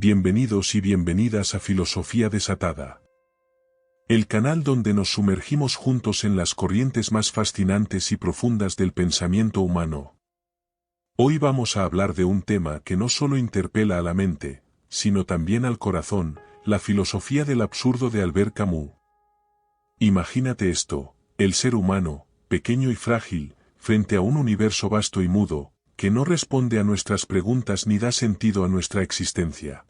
Bienvenidos y bienvenidas a Filosofía Desatada. El canal donde nos sumergimos juntos en las corrientes más fascinantes y profundas del pensamiento humano. Hoy vamos a hablar de un tema que no solo interpela a la mente, sino también al corazón, la filosofía del absurdo de Albert Camus. Imagínate esto, el ser humano, pequeño y frágil, frente a un universo vasto y mudo, que no responde a nuestras preguntas ni da sentido a nuestra existencia.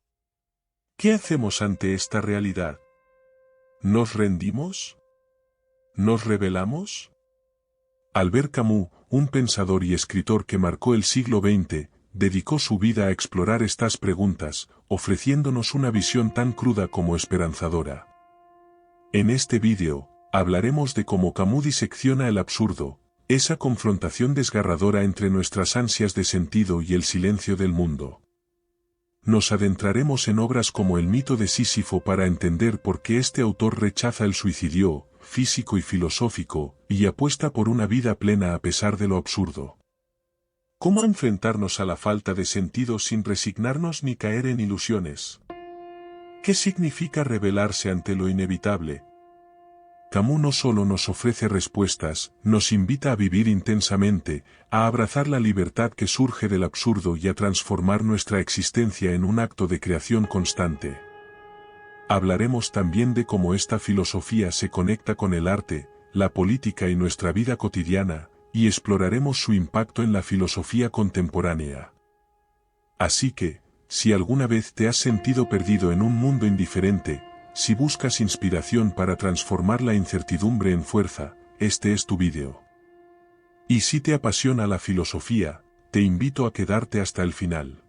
¿Qué hacemos ante esta realidad? ¿Nos rendimos? ¿Nos rebelamos? Albert Camus, un pensador y escritor que marcó el siglo XX, dedicó su vida a explorar estas preguntas, ofreciéndonos una visión tan cruda como esperanzadora. En este vídeo, hablaremos de cómo Camus disecciona el absurdo, esa confrontación desgarradora entre nuestras ansias de sentido y el silencio del mundo. Nos adentraremos en obras como El mito de Sísifo para entender por qué este autor rechaza el suicidio, físico y filosófico, y apuesta por una vida plena a pesar de lo absurdo. ¿Cómo enfrentarnos a la falta de sentido sin resignarnos ni caer en ilusiones? ¿Qué significa rebelarse ante lo inevitable? Camus no solo nos ofrece respuestas, nos invita a vivir intensamente, a abrazar la libertad que surge del absurdo y a transformar nuestra existencia en un acto de creación constante. Hablaremos también de cómo esta filosofía se conecta con el arte, la política y nuestra vida cotidiana, y exploraremos su impacto en la filosofía contemporánea. Así que, si alguna vez te has sentido perdido en un mundo indiferente, si buscas inspiración para transformar la incertidumbre en fuerza, este es tu vídeo. Y si te apasiona la filosofía, te invito a quedarte hasta el final.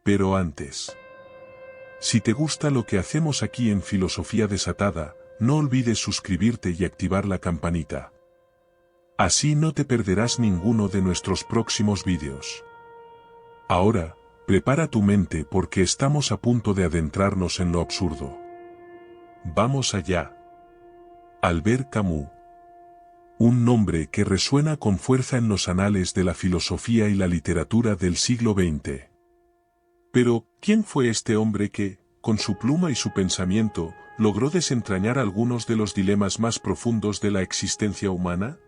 Pero antes, si te gusta lo que hacemos aquí en Filosofía Desatada, no olvides suscribirte y activar la campanita. Así no te perderás ninguno de nuestros próximos vídeos. Ahora, prepara tu mente porque estamos a punto de adentrarnos en lo absurdo. Vamos allá. Albert Camus. Un nombre que resuena con fuerza en los anales de la filosofía y la literatura del siglo XX. Pero, ¿quién fue este hombre que, con su pluma y su pensamiento, logró desentrañar algunos de los dilemas más profundos de la existencia humana?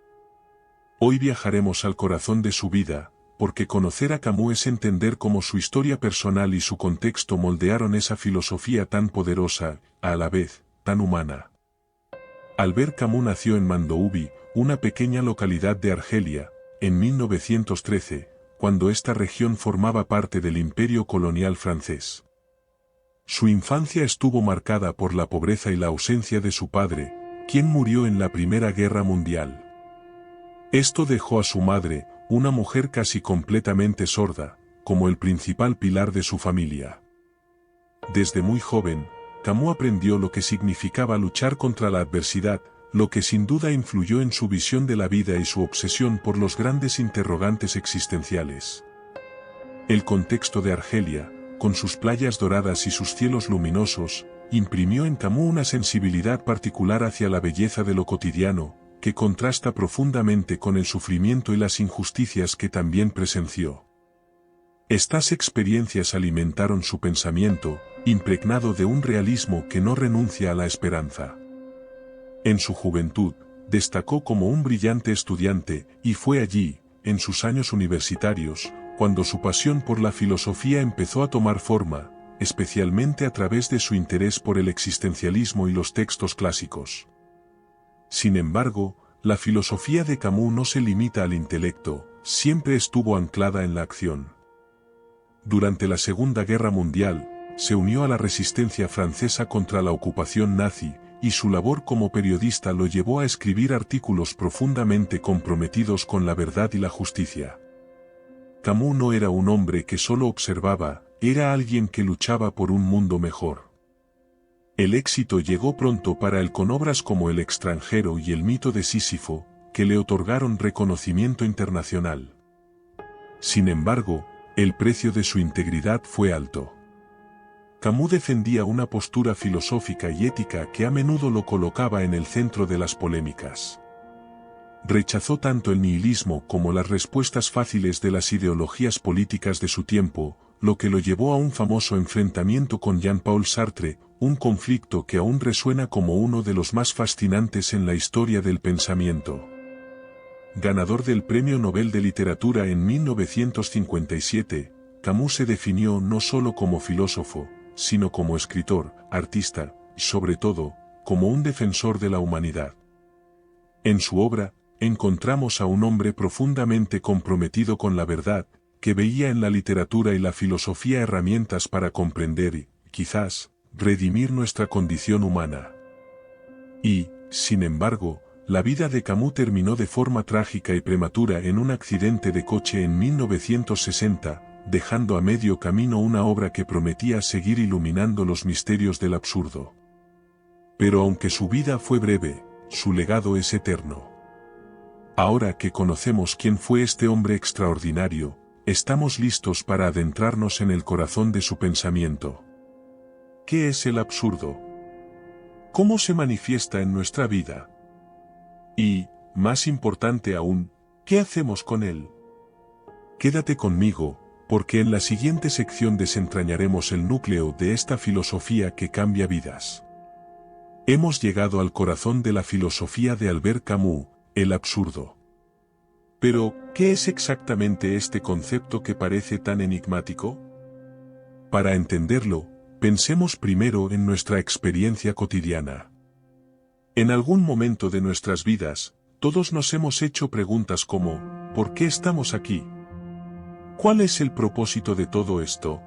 Hoy viajaremos al corazón de su vida, porque conocer a Camus es entender cómo su historia personal y su contexto moldearon esa filosofía tan poderosa, a la vez, tan humana. Albert Camus nació en Mandoubi, una pequeña localidad de Argelia, en 1913, cuando esta región formaba parte del imperio colonial francés. Su infancia estuvo marcada por la pobreza y la ausencia de su padre, quien murió en la Primera Guerra Mundial. Esto dejó a su madre, una mujer casi completamente sorda, como el principal pilar de su familia. Desde muy joven, Camus aprendió lo que significaba luchar contra la adversidad, lo que sin duda influyó en su visión de la vida y su obsesión por los grandes interrogantes existenciales. El contexto de Argelia, con sus playas doradas y sus cielos luminosos, imprimió en Camus una sensibilidad particular hacia la belleza de lo cotidiano, que contrasta profundamente con el sufrimiento y las injusticias que también presenció. Estas experiencias alimentaron su pensamiento, impregnado de un realismo que no renuncia a la esperanza. En su juventud, destacó como un brillante estudiante, y fue allí, en sus años universitarios, cuando su pasión por la filosofía empezó a tomar forma, especialmente a través de su interés por el existencialismo y los textos clásicos. Sin embargo, la filosofía de Camus no se limita al intelecto, siempre estuvo anclada en la acción. Durante la Segunda Guerra Mundial, se unió a la resistencia francesa contra la ocupación nazi, y su labor como periodista lo llevó a escribir artículos profundamente comprometidos con la verdad y la justicia. Camus no era un hombre que solo observaba, era alguien que luchaba por un mundo mejor. El éxito llegó pronto para él con obras como El extranjero y El mito de Sísifo, que le otorgaron reconocimiento internacional. Sin embargo, el precio de su integridad fue alto. Camus defendía una postura filosófica y ética que a menudo lo colocaba en el centro de las polémicas. Rechazó tanto el nihilismo como las respuestas fáciles de las ideologías políticas de su tiempo, lo que lo llevó a un famoso enfrentamiento con Jean-Paul Sartre, un conflicto que aún resuena como uno de los más fascinantes en la historia del pensamiento. Ganador del Premio Nobel de Literatura en 1957, Camus se definió no solo como filósofo, sino como escritor, artista, y sobre todo, como un defensor de la humanidad. En su obra, encontramos a un hombre profundamente comprometido con la verdad, que veía en la literatura y la filosofía herramientas para comprender y, quizás, redimir nuestra condición humana. Y, sin embargo, la vida de Camus terminó de forma trágica y prematura en un accidente de coche en 1960, dejando a medio camino una obra que prometía seguir iluminando los misterios del absurdo. Pero aunque su vida fue breve, su legado es eterno. Ahora que conocemos quién fue este hombre extraordinario, estamos listos para adentrarnos en el corazón de su pensamiento. ¿Qué es el absurdo? ¿Cómo se manifiesta en nuestra vida? Y, más importante aún, ¿qué hacemos con él? Quédate conmigo, porque en la siguiente sección desentrañaremos el núcleo de esta filosofía que cambia vidas. Hemos llegado al corazón de la filosofía de Albert Camus, el absurdo. Pero, ¿qué es exactamente este concepto que parece tan enigmático? Para entenderlo, pensemos primero en nuestra experiencia cotidiana. En algún momento de nuestras vidas, todos nos hemos hecho preguntas como, ¿por qué estamos aquí? ¿Cuál es el propósito de todo esto?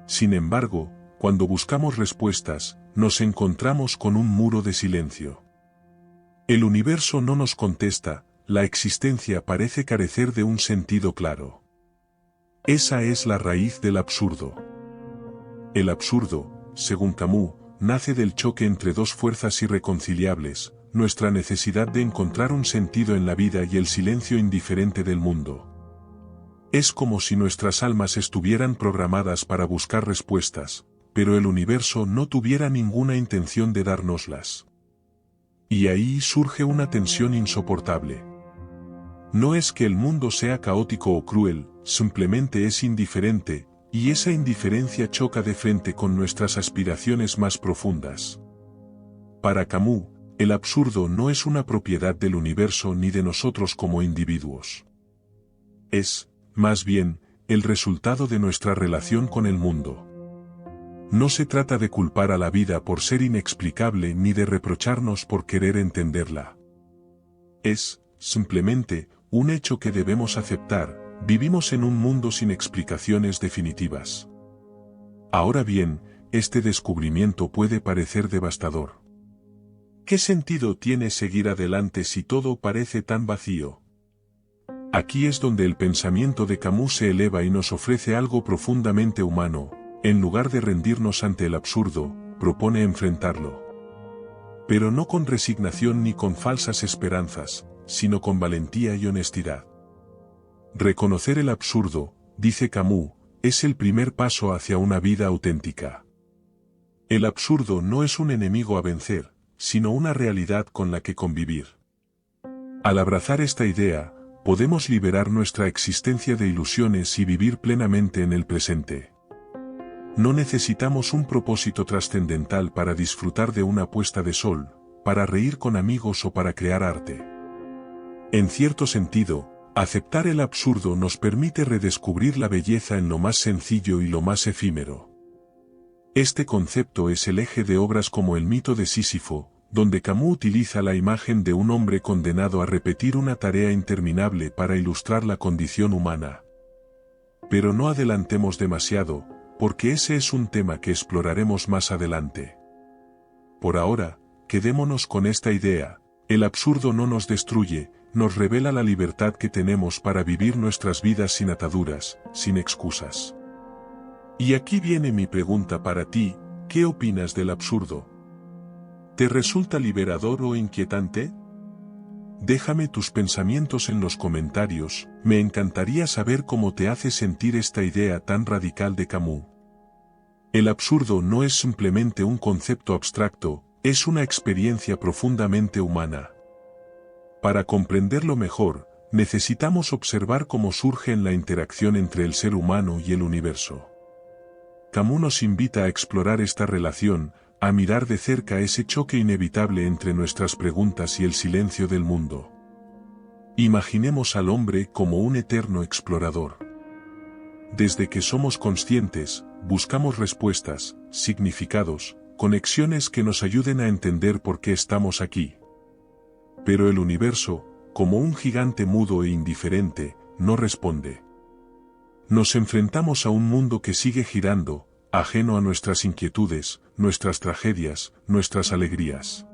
Sin embargo, cuando buscamos respuestas, nos encontramos con un muro de silencio. El universo no nos contesta, la existencia parece carecer de un sentido claro. Esa es la raíz del absurdo. El absurdo, según Camus, nace del choque entre dos fuerzas irreconciliables, nuestra necesidad de encontrar un sentido en la vida y el silencio indiferente del mundo. Es como si nuestras almas estuvieran programadas para buscar respuestas, pero el universo no tuviera ninguna intención de dárnoslas. Y ahí surge una tensión insoportable. No es que el mundo sea caótico o cruel, simplemente es indiferente, y esa indiferencia choca de frente con nuestras aspiraciones más profundas. Para Camus, el absurdo no es una propiedad del universo ni de nosotros como individuos. Es, más bien, el resultado de nuestra relación con el mundo. No se trata de culpar a la vida por ser inexplicable ni de reprocharnos por querer entenderla. Es, simplemente, un hecho que debemos aceptar. Vivimos en un mundo sin explicaciones definitivas. Ahora bien, este descubrimiento puede parecer devastador. ¿Qué sentido tiene seguir adelante si todo parece tan vacío? Aquí es donde el pensamiento de Camus se eleva y nos ofrece algo profundamente humano. En lugar de rendirnos ante el absurdo, propone enfrentarlo. Pero no con resignación ni con falsas esperanzas, sino con valentía y honestidad. Reconocer el absurdo, dice Camus, es el primer paso hacia una vida auténtica. El absurdo no es un enemigo a vencer, sino una realidad con la que convivir. Al abrazar esta idea, podemos liberar nuestra existencia de ilusiones y vivir plenamente en el presente. No necesitamos un propósito trascendental para disfrutar de una puesta de sol, para reír con amigos o para crear arte. En cierto sentido, aceptar el absurdo nos permite redescubrir la belleza en lo más sencillo y lo más efímero. Este concepto es el eje de obras como El mito de Sísifo, donde Camus utiliza la imagen de un hombre condenado a repetir una tarea interminable para ilustrar la condición humana. Pero no adelantemos demasiado, porque ese es un tema que exploraremos más adelante. Por ahora, quedémonos con esta idea: el absurdo no nos destruye, nos revela la libertad que tenemos para vivir nuestras vidas sin ataduras, sin excusas. Y aquí viene mi pregunta para ti: ¿qué opinas del absurdo? ¿Te resulta liberador o inquietante? Déjame tus pensamientos en los comentarios, me encantaría saber cómo te hace sentir esta idea tan radical de Camus. El absurdo no es simplemente un concepto abstracto, es una experiencia profundamente humana. Para comprenderlo mejor, necesitamos observar cómo surge en la interacción entre el ser humano y el universo. Camus nos invita a explorar esta relación, a mirar de cerca ese choque inevitable entre nuestras preguntas y el silencio del mundo. Imaginemos al hombre como un eterno explorador. Desde que somos conscientes, buscamos respuestas, significados, conexiones que nos ayuden a entender por qué estamos aquí. Pero el universo, como un gigante mudo e indiferente, no responde. Nos enfrentamos a un mundo que sigue girando, ajeno a nuestras inquietudes, nuestras tragedias, nuestras alegrías.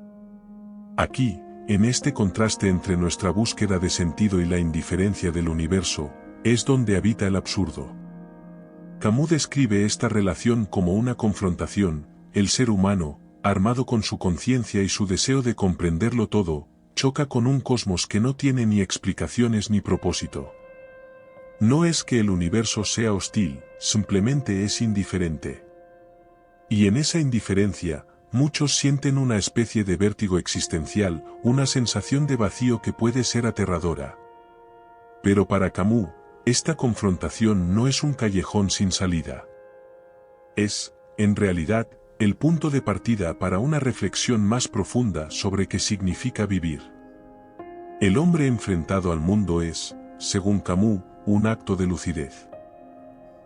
Aquí, en este contraste entre nuestra búsqueda de sentido y la indiferencia del universo, es donde habita el absurdo. Camus describe esta relación como una confrontación. El ser humano, armado con su conciencia y su deseo de comprenderlo todo, choca con un cosmos que no tiene ni explicaciones ni propósito. No es que el universo sea hostil, simplemente es indiferente. Y en esa indiferencia, muchos sienten una especie de vértigo existencial, una sensación de vacío que puede ser aterradora. Pero para Camus, esta confrontación no es un callejón sin salida. Es, en realidad, el punto de partida para una reflexión más profunda sobre qué significa vivir. El hombre enfrentado al mundo es, según Camus, un acto de lucidez.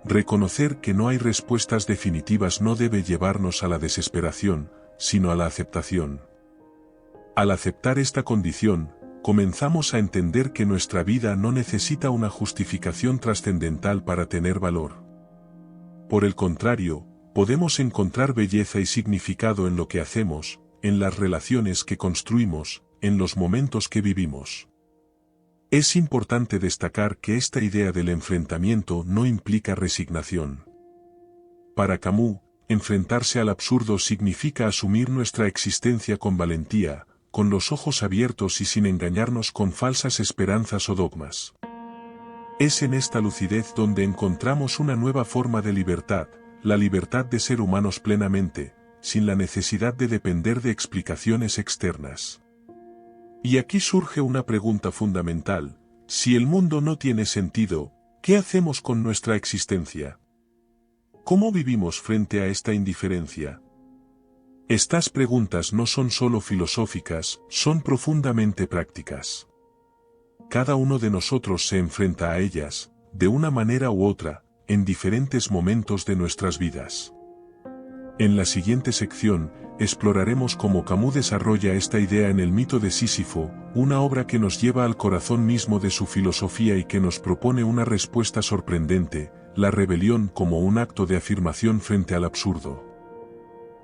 Reconocer que no hay respuestas definitivas no debe llevarnos a la desesperación, sino a la aceptación. Al aceptar esta condición, comenzamos a entender que nuestra vida no necesita una justificación trascendental para tener valor. Por el contrario, podemos encontrar belleza y significado en lo que hacemos, en las relaciones que construimos, en los momentos que vivimos. Es importante destacar que esta idea del enfrentamiento no implica resignación. Para Camus, enfrentarse al absurdo significa asumir nuestra existencia con valentía, con los ojos abiertos y sin engañarnos con falsas esperanzas o dogmas. Es en esta lucidez donde encontramos una nueva forma de libertad, la libertad de ser humanos plenamente, sin la necesidad de depender de explicaciones externas. Y aquí surge una pregunta fundamental: si el mundo no tiene sentido, ¿qué hacemos con nuestra existencia? ¿Cómo vivimos frente a esta indiferencia? Estas preguntas no son solo filosóficas, son profundamente prácticas. Cada uno de nosotros se enfrenta a ellas, de una manera u otra, en diferentes momentos de nuestras vidas. En la siguiente sección, exploraremos cómo Camus desarrolla esta idea en el mito de Sísifo, una obra que nos lleva al corazón mismo de su filosofía y que nos propone una respuesta sorprendente: la rebelión como un acto de afirmación frente al absurdo.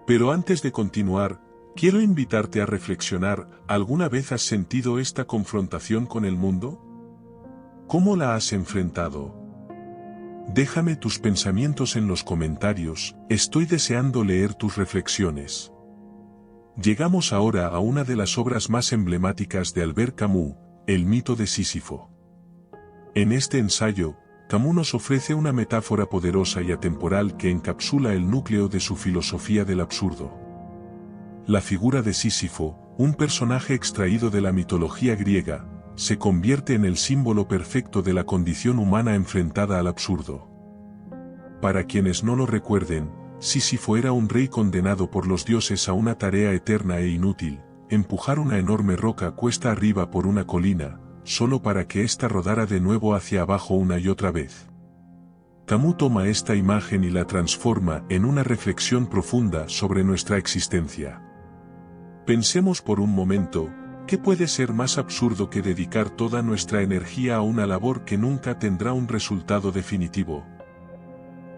Pero antes de continuar, quiero invitarte a reflexionar: ¿alguna vez has sentido esta confrontación con el mundo? ¿Cómo la has enfrentado? Déjame tus pensamientos en los comentarios, estoy deseando leer tus reflexiones. Llegamos ahora a una de las obras más emblemáticas de Albert Camus, el mito de Sísifo. En este ensayo, Camus nos ofrece una metáfora poderosa y atemporal que encapsula el núcleo de su filosofía del absurdo. La figura de Sísifo, un personaje extraído de la mitología griega, se convierte en el símbolo perfecto de la condición humana enfrentada al absurdo. Para quienes no lo recuerden, Sísifo era un rey condenado por los dioses a una tarea eterna e inútil: empujar una enorme roca cuesta arriba por una colina, solo para que ésta rodara de nuevo hacia abajo una y otra vez. Camus toma esta imagen y la transforma en una reflexión profunda sobre nuestra existencia. Pensemos por un momento: ¿qué puede ser más absurdo que dedicar toda nuestra energía a una labor que nunca tendrá un resultado definitivo?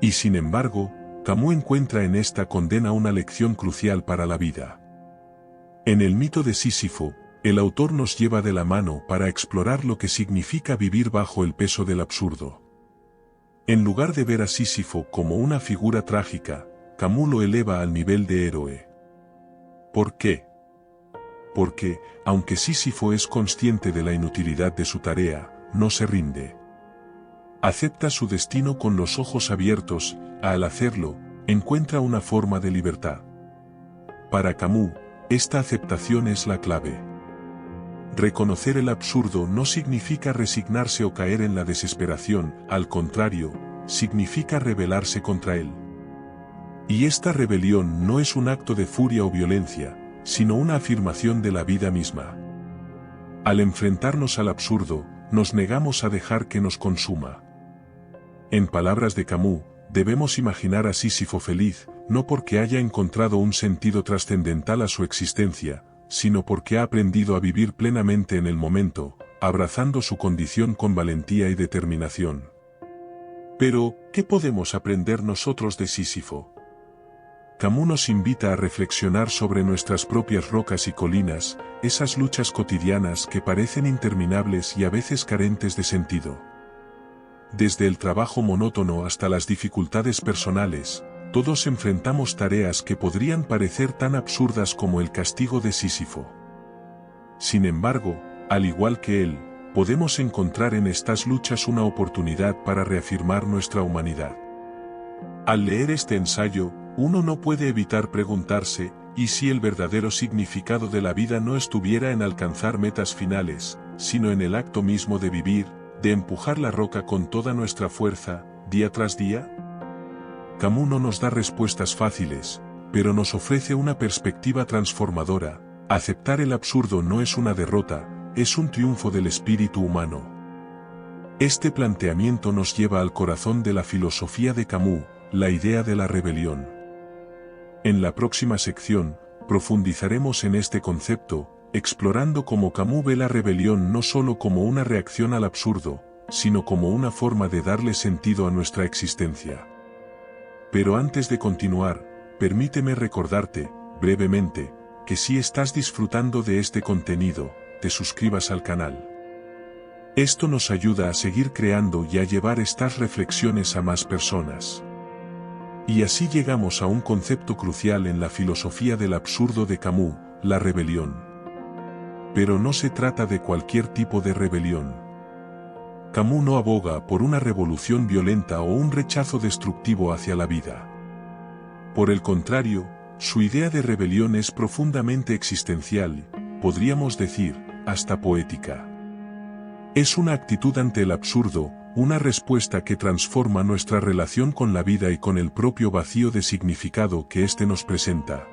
Y sin embargo, Camus encuentra en esta condena una lección crucial para la vida. En el mito de Sísifo, el autor nos lleva de la mano para explorar lo que significa vivir bajo el peso del absurdo. En lugar de ver a Sísifo como una figura trágica, Camus lo eleva al nivel de héroe. ¿Por qué? Porque, aunque Sísifo es consciente de la inutilidad de su tarea, no se rinde. Acepta su destino con los ojos abiertos. Al hacerlo, encuentra una forma de libertad. Para Camus, esta aceptación es la clave. Reconocer el absurdo no significa resignarse o caer en la desesperación, al contrario, significa rebelarse contra él. Y esta rebelión no es un acto de furia o violencia, sino una afirmación de la vida misma. Al enfrentarnos al absurdo, nos negamos a dejar que nos consuma. En palabras de Camus, debemos imaginar a Sísifo feliz, no porque haya encontrado un sentido trascendental a su existencia, sino porque ha aprendido a vivir plenamente en el momento, abrazando su condición con valentía y determinación. Pero, ¿qué podemos aprender nosotros de Sísifo? Camus nos invita a reflexionar sobre nuestras propias rocas y colinas, esas luchas cotidianas que parecen interminables y a veces carentes de sentido. Desde el trabajo monótono hasta las dificultades personales, todos enfrentamos tareas que podrían parecer tan absurdas como el castigo de Sísifo. Sin embargo, al igual que él, podemos encontrar en estas luchas una oportunidad para reafirmar nuestra humanidad. Al leer este ensayo, uno no puede evitar preguntarse, ¿y si el verdadero significado de la vida no estuviera en alcanzar metas finales, sino en el acto mismo de vivir, de empujar la roca con toda nuestra fuerza, día tras día? Camus no nos da respuestas fáciles, pero nos ofrece una perspectiva transformadora. Aceptar el absurdo no es una derrota, es un triunfo del espíritu humano. Este planteamiento nos lleva al corazón de la filosofía de Camus, la idea de la rebelión. En la próxima sección, profundizaremos en este concepto, explorando cómo Camus ve la rebelión no solo como una reacción al absurdo, sino como una forma de darle sentido a nuestra existencia. Pero antes de continuar, permíteme recordarte, brevemente, que si estás disfrutando de este contenido, te suscribas al canal. Esto nos ayuda a seguir creando y a llevar estas reflexiones a más personas. Y así llegamos a un concepto crucial en la filosofía del absurdo de Camus, la rebelión. Pero no se trata de cualquier tipo de rebelión. Camus no aboga por una revolución violenta o un rechazo destructivo hacia la vida. Por el contrario, su idea de rebelión es profundamente existencial, podríamos decir, hasta poética. Es una actitud ante el absurdo, una respuesta que transforma nuestra relación con la vida y con el propio vacío de significado que éste nos presenta.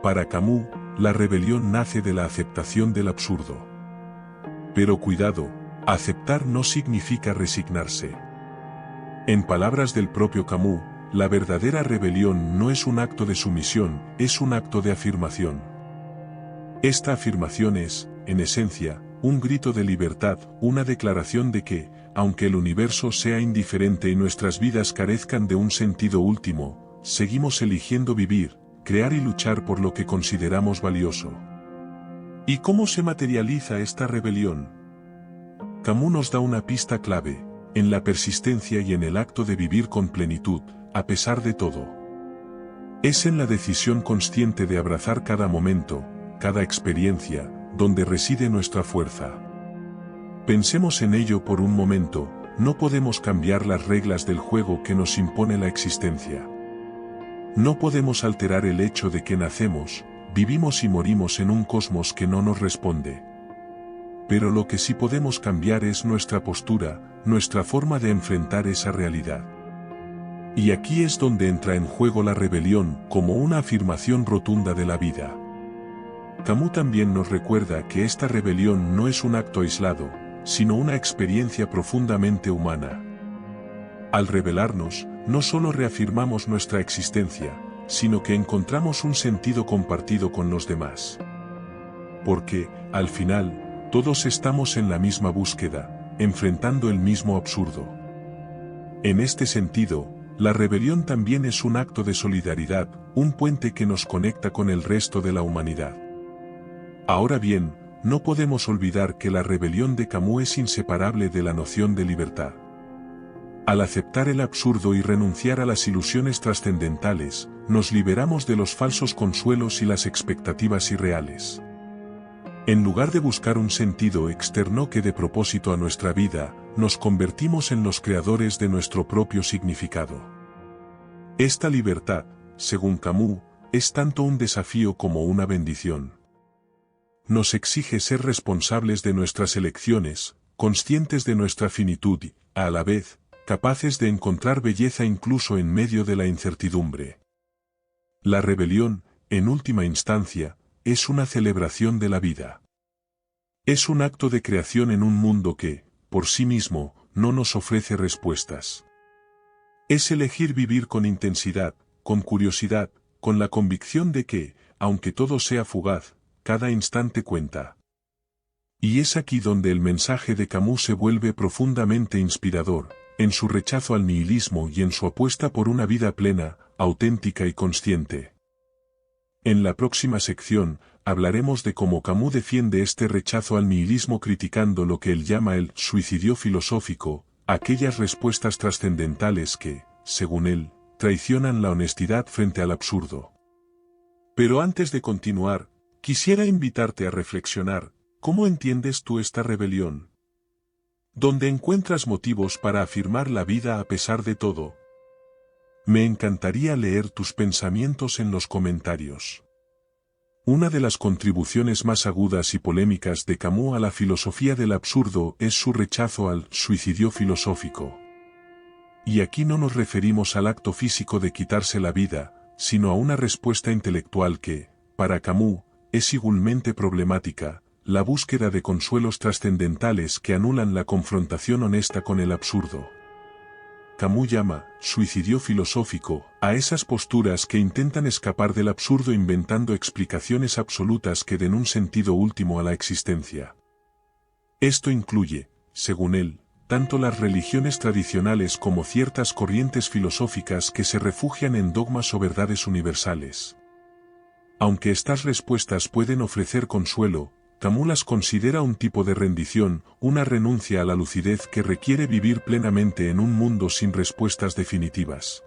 Para Camus, la rebelión nace de la aceptación del absurdo. Pero cuidado, aceptar no significa resignarse. En palabras del propio Camus, la verdadera rebelión no es un acto de sumisión, es un acto de afirmación. Esta afirmación es, en esencia, un grito de libertad, una declaración de que, aunque el universo sea indiferente y nuestras vidas carezcan de un sentido último, seguimos eligiendo vivir, crear y luchar por lo que consideramos valioso. ¿Y cómo se materializa esta rebelión? Camus nos da una pista clave, en la persistencia y en el acto de vivir con plenitud, a pesar de todo. Es en la decisión consciente de abrazar cada momento, cada experiencia, donde reside nuestra fuerza. Pensemos en ello por un momento, no podemos cambiar las reglas del juego que nos impone la existencia. No podemos alterar el hecho de que nacemos, vivimos y morimos en un cosmos que no nos responde. Pero lo que sí podemos cambiar es nuestra postura, nuestra forma de enfrentar esa realidad. Y aquí es donde entra en juego la rebelión como una afirmación rotunda de la vida. Camus también nos recuerda que esta rebelión no es un acto aislado, sino una experiencia profundamente humana. Al rebelarnos, no solo reafirmamos nuestra existencia, sino que encontramos un sentido compartido con los demás. Porque, al final, todos estamos en la misma búsqueda, enfrentando el mismo absurdo. En este sentido, la rebelión también es un acto de solidaridad, un puente que nos conecta con el resto de la humanidad. Ahora bien, no podemos olvidar que la rebelión de Camus es inseparable de la noción de libertad. Al aceptar el absurdo y renunciar a las ilusiones trascendentales, nos liberamos de los falsos consuelos y las expectativas irreales. En lugar de buscar un sentido externo que dé propósito a nuestra vida, nos convertimos en los creadores de nuestro propio significado. Esta libertad, según Camus, es tanto un desafío como una bendición. Nos exige ser responsables de nuestras elecciones, conscientes de nuestra finitud y, a la vez, capaces de encontrar belleza incluso en medio de la incertidumbre. La rebelión, en última instancia, es una celebración de la vida. Es un acto de creación en un mundo que, por sí mismo, no nos ofrece respuestas. Es elegir vivir con intensidad, con curiosidad, con la convicción de que, aunque todo sea fugaz, cada instante cuenta. Y es aquí donde el mensaje de Camus se vuelve profundamente inspirador, en su rechazo al nihilismo y en su apuesta por una vida plena, auténtica y consciente. En la próxima sección, hablaremos de cómo Camus defiende este rechazo al nihilismo criticando lo que él llama el suicidio filosófico, aquellas respuestas trascendentales que, según él, traicionan la honestidad frente al absurdo. Pero antes de continuar, quisiera invitarte a reflexionar, ¿cómo entiendes tú esta rebelión? ¿Dónde encuentras motivos para afirmar la vida a pesar de todo? Me encantaría leer tus pensamientos en los comentarios. Una de las contribuciones más agudas y polémicas de Camus a la filosofía del absurdo es su rechazo al suicidio filosófico. Y aquí no nos referimos al acto físico de quitarse la vida, sino a una respuesta intelectual que, para Camus, es igualmente problemática, la búsqueda de consuelos trascendentales que anulan la confrontación honesta con el absurdo. Camus llama suicidio filosófico a esas posturas que intentan escapar del absurdo inventando explicaciones absolutas que den un sentido último a la existencia. Esto incluye, según él, tanto las religiones tradicionales como ciertas corrientes filosóficas que se refugian en dogmas o verdades universales. Aunque estas respuestas pueden ofrecer consuelo, Camus las considera un tipo de rendición, una renuncia a la lucidez que requiere vivir plenamente en un mundo sin respuestas definitivas.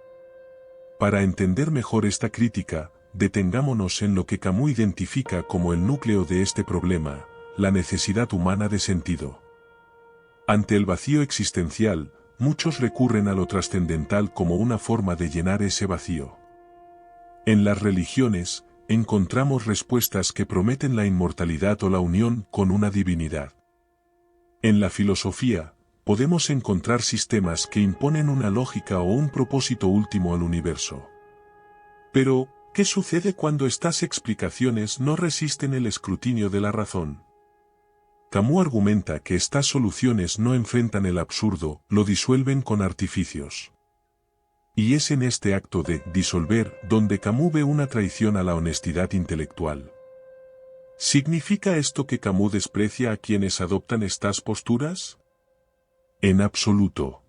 Para entender mejor esta crítica, detengámonos en lo que Camus identifica como el núcleo de este problema, la necesidad humana de sentido. Ante el vacío existencial, muchos recurren a lo trascendental como una forma de llenar ese vacío. En las religiones, encontramos respuestas que prometen la inmortalidad o la unión con una divinidad. En la filosofía, podemos encontrar sistemas que imponen una lógica o un propósito último al universo. Pero, ¿qué sucede cuando estas explicaciones no resisten el escrutinio de la razón? Camus argumenta que estas soluciones no enfrentan el absurdo, lo disuelven con artificios. Y es en este acto de disolver donde Camus ve una traición a la honestidad intelectual. ¿Significa esto que Camus desprecia a quienes adoptan estas posturas? En absoluto.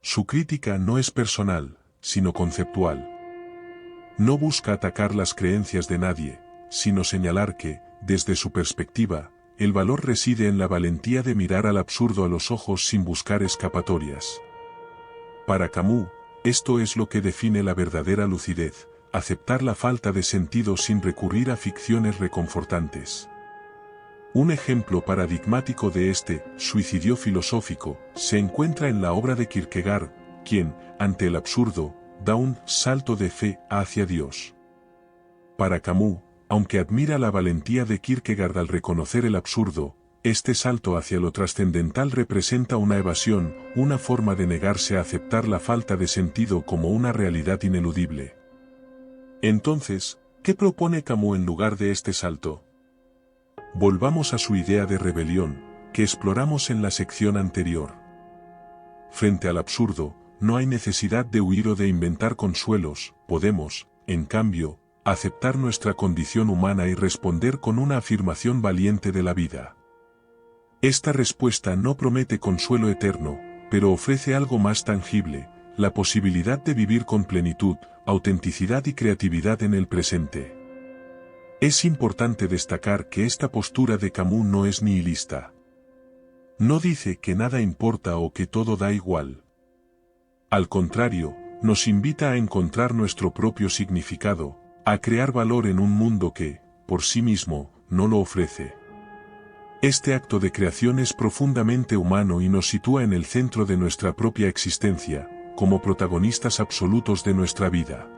Su crítica no es personal, sino conceptual. No busca atacar las creencias de nadie, sino señalar que, desde su perspectiva, el valor reside en la valentía de mirar al absurdo a los ojos sin buscar escapatorias. Para Camus, esto es lo que define la verdadera lucidez, aceptar la falta de sentido sin recurrir a ficciones reconfortantes. Un ejemplo paradigmático de este suicidio filosófico se encuentra en la obra de Kierkegaard, quien, ante el absurdo, da un salto de fe hacia Dios. Para Camus, aunque admira la valentía de Kierkegaard al reconocer el absurdo, este salto hacia lo trascendental representa una evasión, una forma de negarse a aceptar la falta de sentido como una realidad ineludible. Entonces, ¿qué propone Camus en lugar de este salto? Volvamos a su idea de rebelión, que exploramos en la sección anterior. Frente al absurdo, no hay necesidad de huir o de inventar consuelos, podemos, en cambio, aceptar nuestra condición humana y responder con una afirmación valiente de la vida. Esta respuesta no promete consuelo eterno, pero ofrece algo más tangible, la posibilidad de vivir con plenitud, autenticidad y creatividad en el presente. Es importante destacar que esta postura de Camus no es nihilista. No dice que nada importa o que todo da igual. Al contrario, nos invita a encontrar nuestro propio significado, a crear valor en un mundo que, por sí mismo, no lo ofrece. Este acto de creación es profundamente humano y nos sitúa en el centro de nuestra propia existencia, como protagonistas absolutos de nuestra vida.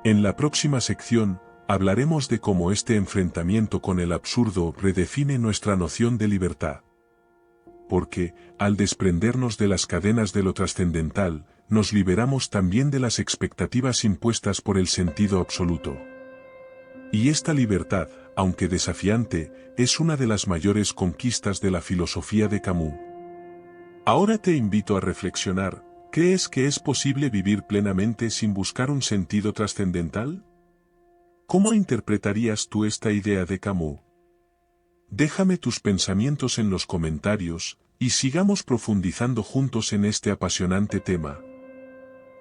En la próxima sección, Hablaremos de cómo este enfrentamiento con el absurdo redefine nuestra noción de libertad. Porque, al desprendernos de las cadenas de lo trascendental, nos liberamos también de las expectativas impuestas por el sentido absoluto. Y esta libertad, aunque desafiante, es una de las mayores conquistas de la filosofía de Camus. Ahora te invito a reflexionar, ¿crees que es posible vivir plenamente sin buscar un sentido trascendental? ¿Cómo interpretarías tú esta idea de Camus? Déjame tus pensamientos en los comentarios, y sigamos profundizando juntos en este apasionante tema.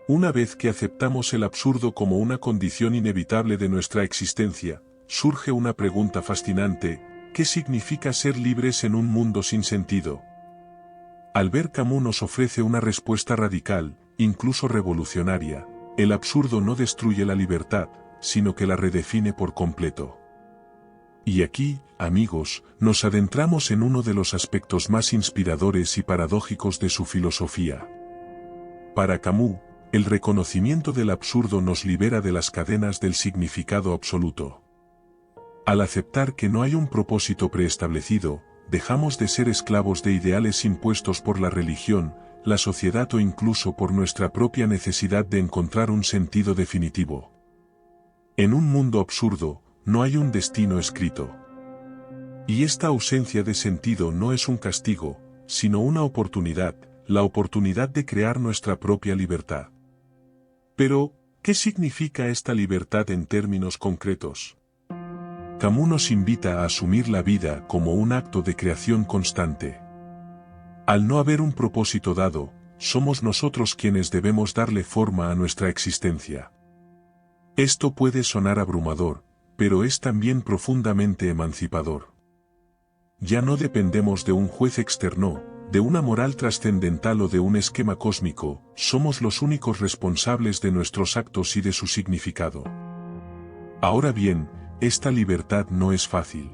Una vez que aceptamos el absurdo como una condición inevitable de nuestra existencia, surge una pregunta fascinante: ¿qué significa ser libres en un mundo sin sentido? Albert Camus nos ofrece una respuesta radical, incluso revolucionaria: el absurdo no destruye la libertad, sino que la redefine por completo. Y aquí, amigos, nos adentramos en uno de los aspectos más inspiradores y paradójicos de su filosofía. Para Camus, el reconocimiento del absurdo nos libera de las cadenas del significado absoluto. Al aceptar que no hay un propósito preestablecido, dejamos de ser esclavos de ideales impuestos por la religión, la sociedad o incluso por nuestra propia necesidad de encontrar un sentido definitivo. En un mundo absurdo, no hay un destino escrito. Y esta ausencia de sentido no es un castigo, sino una oportunidad, la oportunidad de crear nuestra propia libertad. Pero, ¿qué significa esta libertad en términos concretos? Camus nos invita a asumir la vida como un acto de creación constante. Al no haber un propósito dado, somos nosotros quienes debemos darle forma a nuestra existencia. Esto puede sonar abrumador, pero es también profundamente emancipador. Ya no dependemos de un juez externo, de una moral trascendental o de un esquema cósmico, somos los únicos responsables de nuestros actos y de su significado. Ahora bien, esta libertad no es fácil.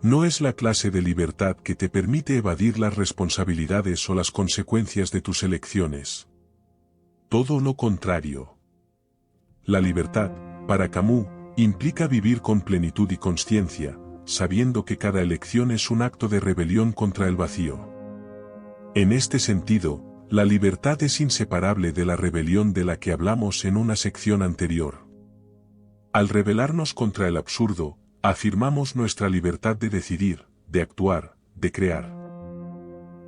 No es la clase de libertad que te permite evadir las responsabilidades o las consecuencias de tus elecciones. Todo lo contrario. La libertad, para Camus, implica vivir con plenitud y consciencia, sabiendo que cada elección es un acto de rebelión contra el vacío. En este sentido, la libertad es inseparable de la rebelión de la que hablamos en una sección anterior. Al rebelarnos contra el absurdo, afirmamos nuestra libertad de decidir, de actuar, de crear.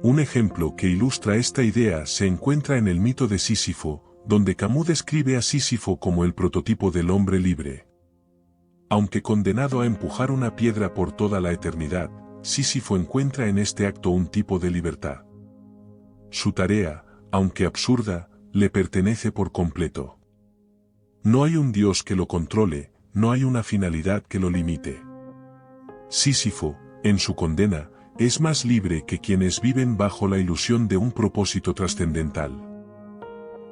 Un ejemplo que ilustra esta idea se encuentra en el mito de Sísifo, donde Camus describe a Sísifo como el prototipo del hombre libre. Aunque condenado a empujar una piedra por toda la eternidad, Sísifo encuentra en este acto un tipo de libertad. Su tarea, aunque absurda, le pertenece por completo. No hay un Dios que lo controle, no hay una finalidad que lo limite. Sísifo, en su condena, es más libre que quienes viven bajo la ilusión de un propósito trascendental.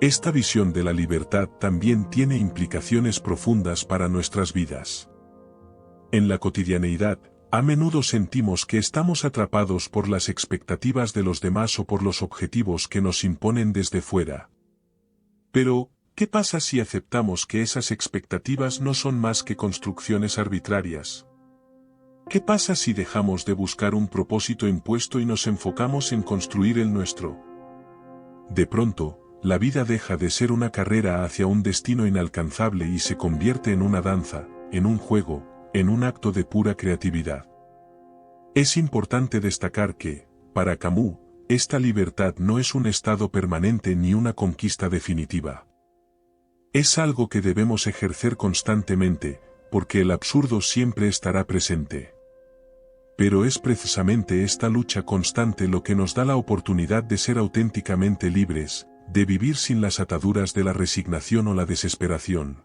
Esta visión de la libertad también tiene implicaciones profundas para nuestras vidas. En la cotidianeidad, a menudo sentimos que estamos atrapados por las expectativas de los demás o por los objetivos que nos imponen desde fuera. Pero, ¿qué pasa si aceptamos que esas expectativas no son más que construcciones arbitrarias? ¿Qué pasa si dejamos de buscar un propósito impuesto y nos enfocamos en construir el nuestro? De pronto, la vida deja de ser una carrera hacia un destino inalcanzable y se convierte en una danza, en un juego, en un acto de pura creatividad. Es importante destacar que, para Camus, esta libertad no es un estado permanente ni una conquista definitiva. Es algo que debemos ejercer constantemente, porque el absurdo siempre estará presente. Pero es precisamente esta lucha constante lo que nos da la oportunidad de ser auténticamente libres, de vivir sin las ataduras de la resignación o la desesperación.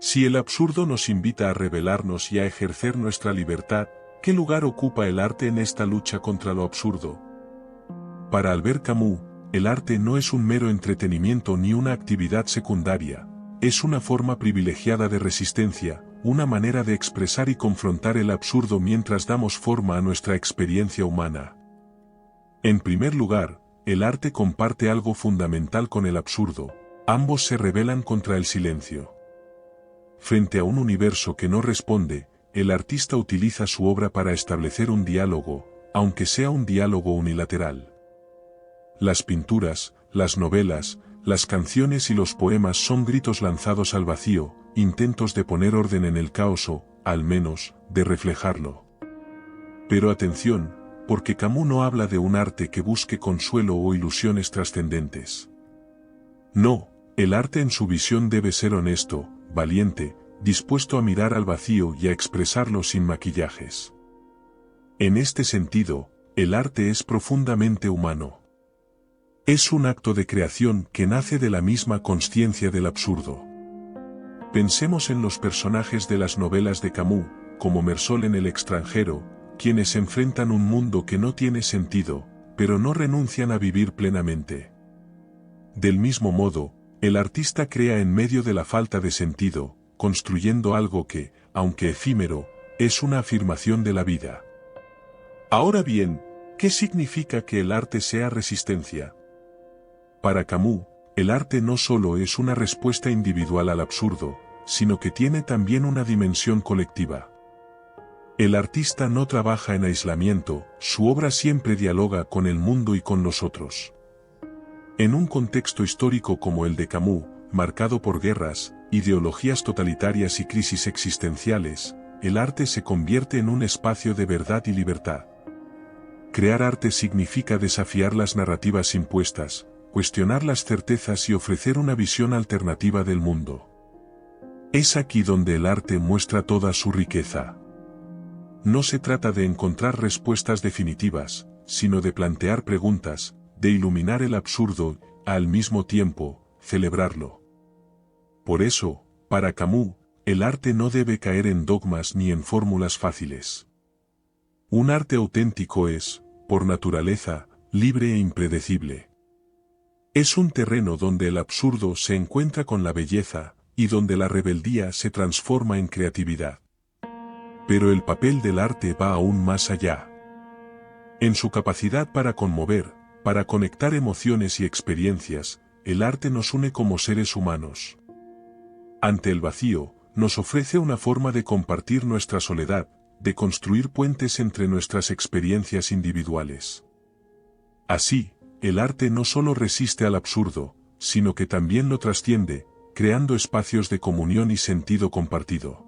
Si el absurdo nos invita a rebelarnos y a ejercer nuestra libertad, ¿qué lugar ocupa el arte en esta lucha contra lo absurdo? Para Albert Camus, el arte no es un mero entretenimiento ni una actividad secundaria, es una forma privilegiada de resistencia, una manera de expresar y confrontar el absurdo mientras damos forma a nuestra experiencia humana. En primer lugar, el arte comparte algo fundamental con el absurdo: ambos se rebelan contra el silencio. frente a un universo que no responde, el artista utiliza su obra para establecer un diálogo, aunque sea un diálogo unilateral. Las pinturas, las novelas, las canciones y los poemas son gritos lanzados al vacío, intentos de poner orden en el caos o, al menos, de reflejarlo. Pero atención, porque Camus no habla de un arte que busque consuelo o ilusiones trascendentes. No, el arte en su visión debe ser honesto, valiente, dispuesto a mirar al vacío y a expresarlo sin maquillajes. En este sentido, el arte es profundamente humano. Es un acto de creación que nace de la misma consciencia del absurdo. Pensemos en los personajes de las novelas de Camus, como Mersol en El extranjero, quienes enfrentan un mundo que no tiene sentido, pero no renuncian a vivir plenamente. Del mismo modo, el artista crea en medio de la falta de sentido, construyendo algo que, aunque efímero, es una afirmación de la vida. Ahora bien, ¿qué significa que el arte sea resistencia? Para Camus, el arte no solo es una respuesta individual al absurdo, sino que tiene también una dimensión colectiva. El artista no trabaja en aislamiento, su obra siempre dialoga con el mundo y con los otros. En un contexto histórico como el de Camus, marcado por guerras, ideologías totalitarias y crisis existenciales, el arte se convierte en un espacio de verdad y libertad. Crear arte significa desafiar las narrativas impuestas, cuestionar las certezas y ofrecer una visión alternativa del mundo. Es aquí donde el arte muestra toda su riqueza. No se trata de encontrar respuestas definitivas, sino de plantear preguntas, de iluminar el absurdo, al mismo tiempo, celebrarlo. Por eso, para Camus, el arte no debe caer en dogmas ni en fórmulas fáciles. Un arte auténtico es, por naturaleza, libre e impredecible. Es un terreno donde el absurdo se encuentra con la belleza, y donde la rebeldía se transforma en creatividad. Pero el papel del arte va aún más allá. En su capacidad para conmover, para conectar emociones y experiencias, el arte nos une como seres humanos. Ante el vacío, nos ofrece una forma de compartir nuestra soledad, de construir puentes entre nuestras experiencias individuales. Así, el arte no solo resiste al absurdo, sino que también lo trasciende, creando espacios de comunión y sentido compartido.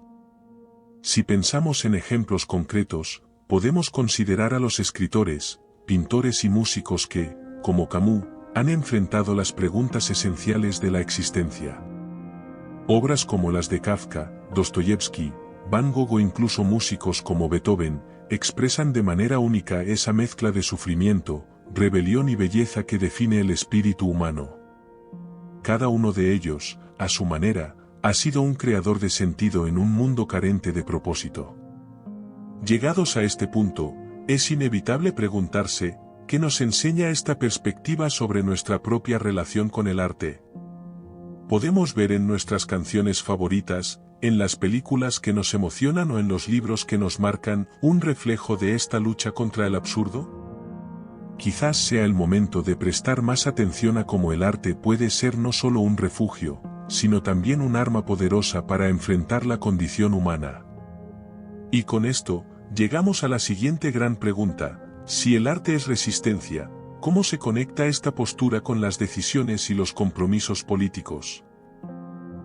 Si pensamos en ejemplos concretos, podemos considerar a los escritores, pintores y músicos que, como Camus, han enfrentado las preguntas esenciales de la existencia. Obras como las de Kafka, Dostoyevsky, Van Gogh o incluso músicos como Beethoven, expresan de manera única esa mezcla de sufrimiento, rebelión y belleza que define el espíritu humano. Cada uno de ellos, a su manera, ha sido un creador de sentido en un mundo carente de propósito. Llegados a este punto, es inevitable preguntarse, ¿qué nos enseña esta perspectiva sobre nuestra propia relación con el arte? Podemos ver en nuestras canciones favoritas, en las películas que nos emocionan o en los libros que nos marcan, un reflejo de esta lucha contra el absurdo. Quizás sea el momento de prestar más atención a cómo el arte puede ser no solo un refugio, sino también un arma poderosa para enfrentar la condición humana. Y con esto, llegamos a la siguiente gran pregunta: si el arte es resistencia, ¿cómo se conecta esta postura con las decisiones y los compromisos políticos?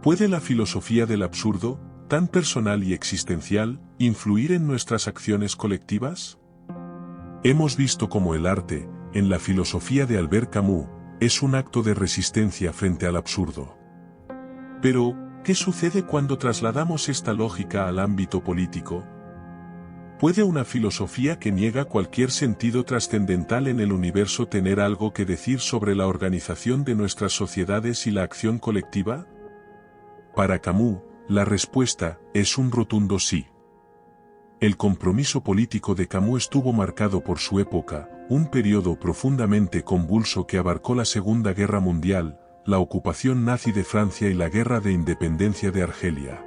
¿Puede la filosofía del absurdo, tan personal y existencial, influir en nuestras acciones colectivas? Hemos visto cómo el arte, en la filosofía de Albert Camus, es un acto de resistencia frente al absurdo. Pero, ¿qué sucede cuando trasladamos esta lógica al ámbito político? ¿Puede una filosofía que niega cualquier sentido trascendental en el universo tener algo que decir sobre la organización de nuestras sociedades y la acción colectiva? Para Camus, la respuesta es un rotundo sí. El compromiso político de Camus estuvo marcado por su época, un periodo profundamente convulso que abarcó la Segunda Guerra Mundial, la ocupación nazi de Francia y la Guerra de Independencia de Argelia.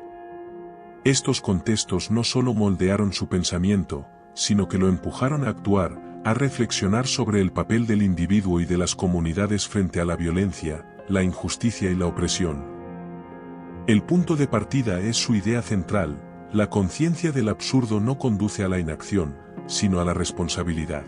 Estos contextos no solo moldearon su pensamiento, sino que lo empujaron a actuar, a reflexionar sobre el papel del individuo y de las comunidades frente a la violencia, la injusticia y la opresión. El punto de partida es su idea central: la conciencia del absurdo no conduce a la inacción, sino a la responsabilidad.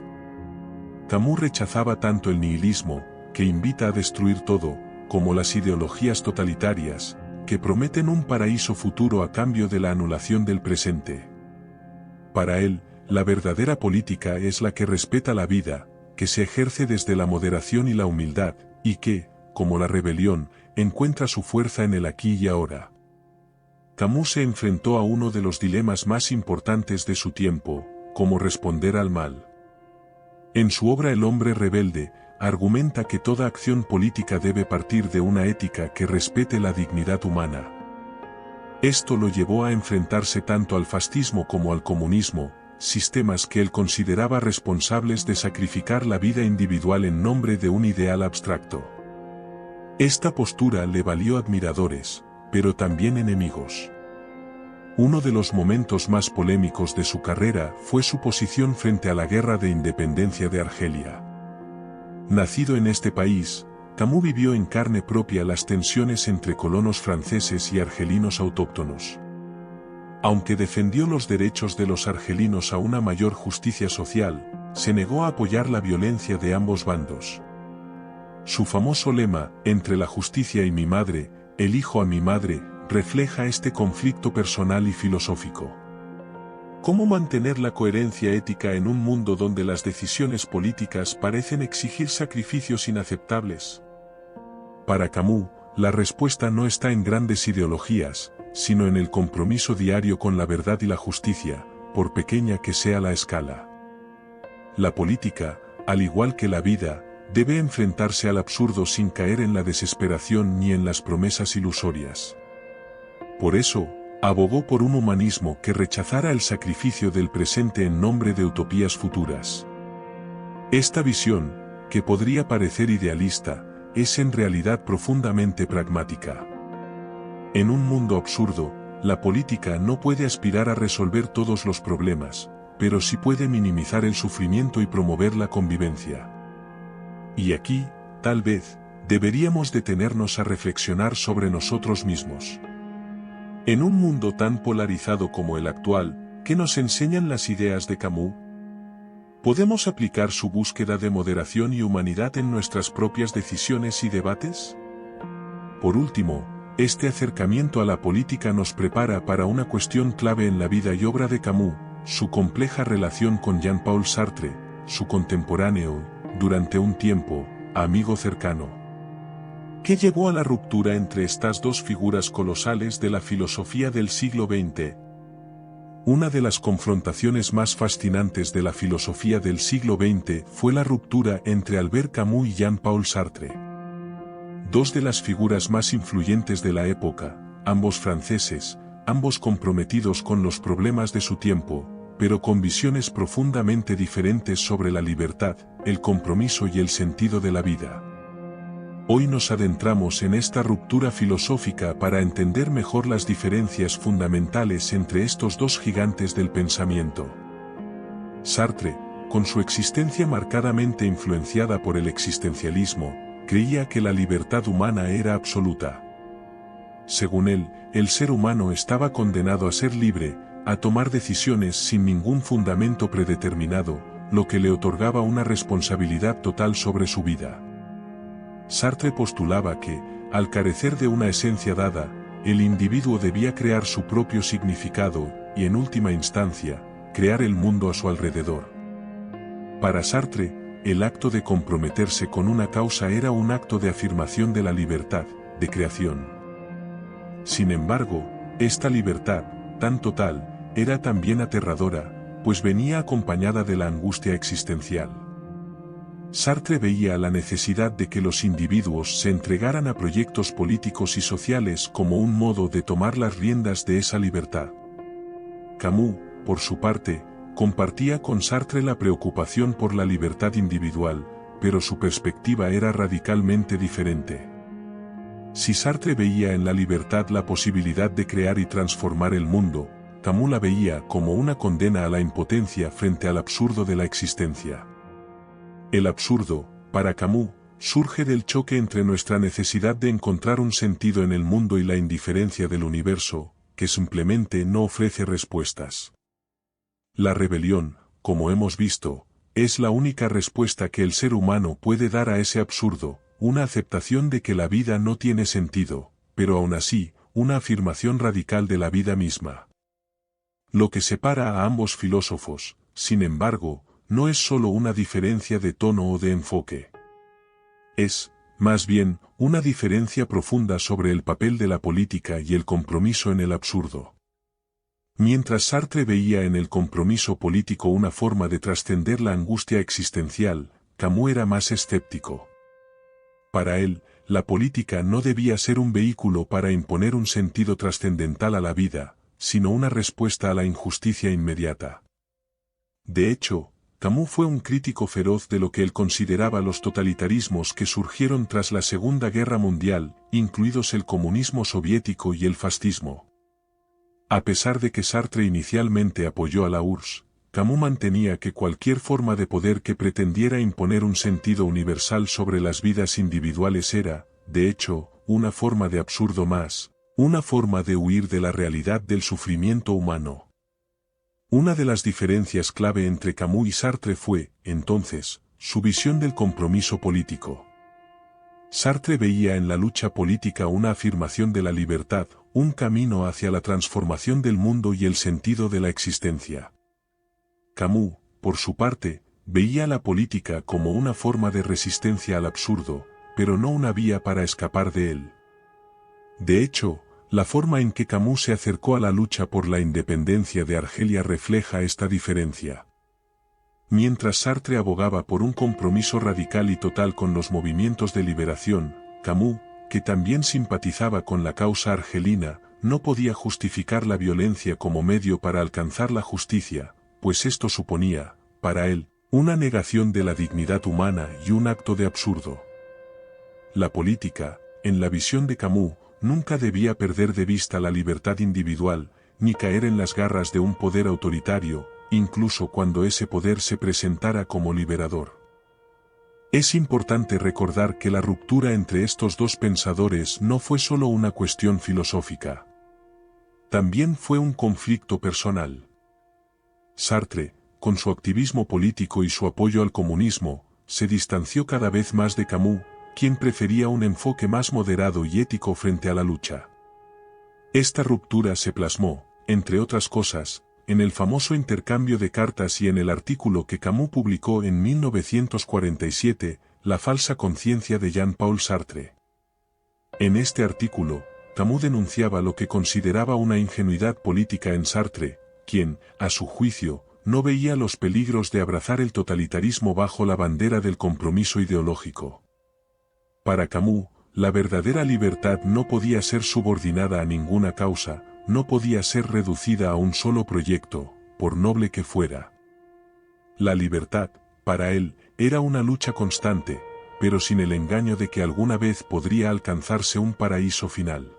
Camus rechazaba tanto el nihilismo, que invita a destruir todo, como las ideologías totalitarias, que prometen un paraíso futuro a cambio de la anulación del presente. Para él, la verdadera política es la que respeta la vida, que se ejerce desde la moderación y la humildad, y que, como la rebelión, encuentra su fuerza en el aquí y ahora. Camus se enfrentó a uno de los dilemas más importantes de su tiempo: cómo responder al mal. En su obra El hombre rebelde, argumenta que toda acción política debe partir de una ética que respete la dignidad humana. Esto lo llevó a enfrentarse tanto al fascismo como al comunismo, sistemas que él consideraba responsables de sacrificar la vida individual en nombre de un ideal abstracto. Esta postura le valió admiradores, pero también enemigos. Uno de los momentos más polémicos de su carrera fue su posición frente a la Guerra de Independencia de Argelia. Nacido en este país, Camus vivió en carne propia las tensiones entre colonos franceses y argelinos autóctonos. Aunque defendió los derechos de los argelinos a una mayor justicia social, se negó a apoyar la violencia de ambos bandos. Su famoso lema, entre la justicia y mi madre, elijo a mi madre, refleja este conflicto personal y filosófico. ¿Cómo mantener la coherencia ética en un mundo donde las decisiones políticas parecen exigir sacrificios inaceptables? Para Camus, la respuesta no está en grandes ideologías, sino en el compromiso diario con la verdad y la justicia, por pequeña que sea la escala. La política, al igual que la vida, debe enfrentarse al absurdo sin caer en la desesperación ni en las promesas ilusorias. Por eso, abogó por un humanismo que rechazara el sacrificio del presente en nombre de utopías futuras. Esta visión, que podría parecer idealista, es en realidad profundamente pragmática. En un mundo absurdo, la política no puede aspirar a resolver todos los problemas, pero sí puede minimizar el sufrimiento y promover la convivencia. Y aquí, tal vez, deberíamos detenernos a reflexionar sobre nosotros mismos. En un mundo tan polarizado como el actual, ¿qué nos enseñan las ideas de Camus? ¿Podemos aplicar su búsqueda de moderación y humanidad en nuestras propias decisiones y debates? Por último, este acercamiento a la política nos prepara para una cuestión clave en la vida y obra de Camus: su compleja relación con Jean-Paul Sartre, su contemporáneo, durante un tiempo, amigo cercano. ¿Qué llevó a la ruptura entre estas dos figuras colosales de la filosofía del siglo XX? Una de las confrontaciones más fascinantes de la filosofía del siglo XX fue la ruptura entre Albert Camus y Jean-Paul Sartre. Dos de las figuras más influyentes de la época, ambos franceses, ambos comprometidos con los problemas de su tiempo, pero con visiones profundamente diferentes sobre la libertad, el compromiso y el sentido de la vida. Hoy nos adentramos en esta ruptura filosófica para entender mejor las diferencias fundamentales entre estos dos gigantes del pensamiento. Sartre, con su existencia marcadamente influenciada por el existencialismo, creía que la libertad humana era absoluta. Según él, el ser humano estaba condenado a ser libre, a tomar decisiones sin ningún fundamento predeterminado, lo que le otorgaba una responsabilidad total sobre su vida. Sartre postulaba que, al carecer de una esencia dada, el individuo debía crear su propio significado, y en última instancia, crear el mundo a su alrededor. Para Sartre, el acto de comprometerse con una causa era un acto de afirmación de la libertad, de creación. Sin embargo, esta libertad, tan total, era también aterradora, pues venía acompañada de la angustia existencial. Sartre veía la necesidad de que los individuos se entregaran a proyectos políticos y sociales como un modo de tomar las riendas de esa libertad. Camus, por su parte, compartía con Sartre la preocupación por la libertad individual, pero su perspectiva era radicalmente diferente. Si Sartre veía en la libertad la posibilidad de crear y transformar el mundo, Camus la veía como una condena a la impotencia frente al absurdo de la existencia. El absurdo, para Camus, surge del choque entre nuestra necesidad de encontrar un sentido en el mundo y la indiferencia del universo, que simplemente no ofrece respuestas. La rebelión, como hemos visto, es la única respuesta que el ser humano puede dar a ese absurdo, una aceptación de que la vida no tiene sentido, pero aún así, una afirmación radical de la vida misma. Lo que separa a ambos filósofos, sin embargo, no es solo una diferencia de tono o de enfoque. Es, más bien, una diferencia profunda sobre el papel de la política y el compromiso en el absurdo. Mientras Sartre veía en el compromiso político una forma de trascender la angustia existencial, Camus era más escéptico. Para él, la política no debía ser un vehículo para imponer un sentido trascendental a la vida, sino una respuesta a la injusticia inmediata. De hecho, Camus fue un crítico feroz de lo que él consideraba los totalitarismos que surgieron tras la Segunda Guerra Mundial, incluidos el comunismo soviético y el fascismo. A pesar de que Sartre inicialmente apoyó a la URSS, Camus mantenía que cualquier forma de poder que pretendiera imponer un sentido universal sobre las vidas individuales era, de hecho, una forma de absurdo más, una forma de huir de la realidad del sufrimiento humano. Una de las diferencias clave entre Camus y Sartre fue, entonces, su visión del compromiso político. Sartre veía en la lucha política una afirmación de la libertad, un camino hacia la transformación del mundo y el sentido de la existencia. Camus, por su parte, veía la política como una forma de resistencia al absurdo, pero no una vía para escapar de él. De hecho, la forma en que Camus se acercó a la lucha por la independencia de Argelia refleja esta diferencia. Mientras Sartre abogaba por un compromiso radical y total con los movimientos de liberación, Camus, que también simpatizaba con la causa argelina, no podía justificar la violencia como medio para alcanzar la justicia, pues esto suponía, para él, una negación de la dignidad humana y un acto de absurdo. La política, en la visión de Camus, nunca debía perder de vista la libertad individual, ni caer en las garras de un poder autoritario, incluso cuando ese poder se presentara como liberador. Es importante recordar que la ruptura entre estos dos pensadores no fue solo una cuestión filosófica. También fue un conflicto personal. Sartre, con su activismo político y su apoyo al comunismo, se distanció cada vez más de Camus, quien prefería un enfoque más moderado y ético frente a la lucha. Esta ruptura se plasmó, entre otras cosas, en el famoso intercambio de cartas y en el artículo que Camus publicó en 1947, La falsa conciencia de Jean-Paul Sartre. En este artículo, Camus denunciaba lo que consideraba una ingenuidad política en Sartre, quien, a su juicio, no veía los peligros de abrazar el totalitarismo bajo la bandera del compromiso ideológico. Para Camus, la verdadera libertad no podía ser subordinada a ninguna causa, no podía ser reducida a un solo proyecto, por noble que fuera. La libertad, para él, era una lucha constante, pero sin el engaño de que alguna vez podría alcanzarse un paraíso final.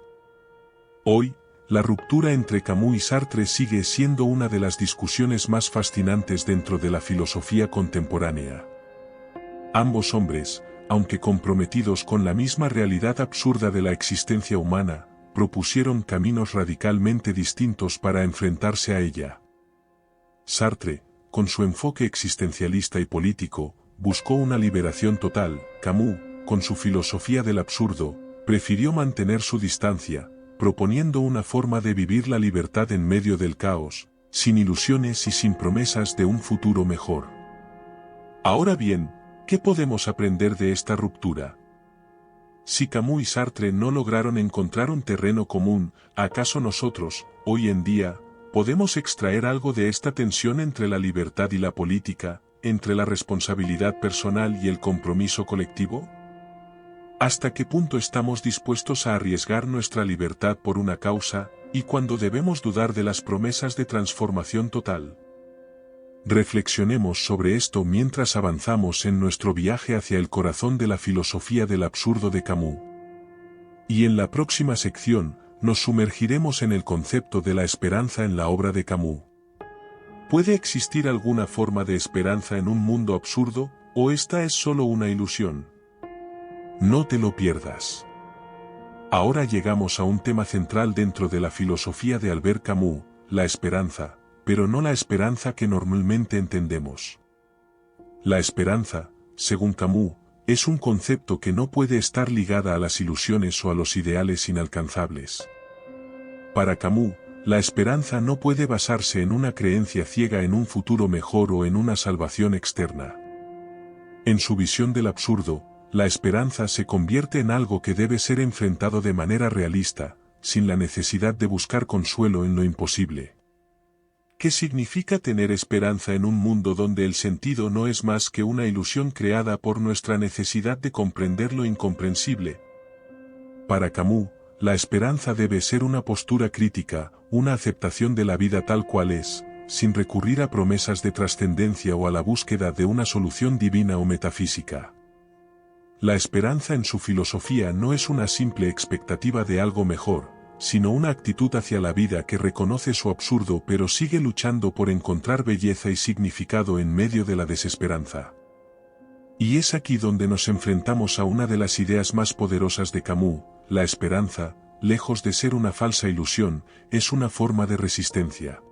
Hoy, la ruptura entre Camus y Sartre sigue siendo una de las discusiones más fascinantes dentro de la filosofía contemporánea. Ambos hombres, aunque comprometidos con la misma realidad absurda de la existencia humana, propusieron caminos radicalmente distintos para enfrentarse a ella. Sartre, con su enfoque existencialista y político, buscó una liberación total. Camus, con su filosofía del absurdo, prefirió mantener su distancia, proponiendo una forma de vivir la libertad en medio del caos, sin ilusiones y sin promesas de un futuro mejor. Ahora bien, ¿qué podemos aprender de esta ruptura? Si Camus y Sartre no lograron encontrar un terreno común, ¿acaso nosotros, hoy en día, podemos extraer algo de esta tensión entre la libertad y la política, entre la responsabilidad personal y el compromiso colectivo? ¿Hasta qué punto estamos dispuestos a arriesgar nuestra libertad por una causa, y cuándo debemos dudar de las promesas de transformación total? Reflexionemos sobre esto mientras avanzamos en nuestro viaje hacia el corazón de la filosofía del absurdo de Camus. Y en la próxima sección, nos sumergiremos en el concepto de la esperanza en la obra de Camus. ¿Puede existir alguna forma de esperanza en un mundo absurdo, o esta es solo una ilusión? No te lo pierdas. Ahora llegamos a un tema central dentro de la filosofía de Albert Camus, la esperanza, pero no la esperanza que normalmente entendemos. La esperanza, según Camus, es un concepto que no puede estar ligada a las ilusiones o a los ideales inalcanzables. Para Camus, la esperanza no puede basarse en una creencia ciega en un futuro mejor o en una salvación externa. En su visión del absurdo, la esperanza se convierte en algo que debe ser enfrentado de manera realista, sin la necesidad de buscar consuelo en lo imposible. ¿Qué significa tener esperanza en un mundo donde el sentido no es más que una ilusión creada por nuestra necesidad de comprender lo incomprensible? Para Camus, la esperanza debe ser una postura crítica, una aceptación de la vida tal cual es, sin recurrir a promesas de trascendencia o a la búsqueda de una solución divina o metafísica. La esperanza en su filosofía no es una simple expectativa de algo mejor, sino una actitud hacia la vida que reconoce su absurdo pero sigue luchando por encontrar belleza y significado en medio de la desesperanza. Y es aquí donde nos enfrentamos a una de las ideas más poderosas de Camus: la esperanza, lejos de ser una falsa ilusión, es una forma de resistencia.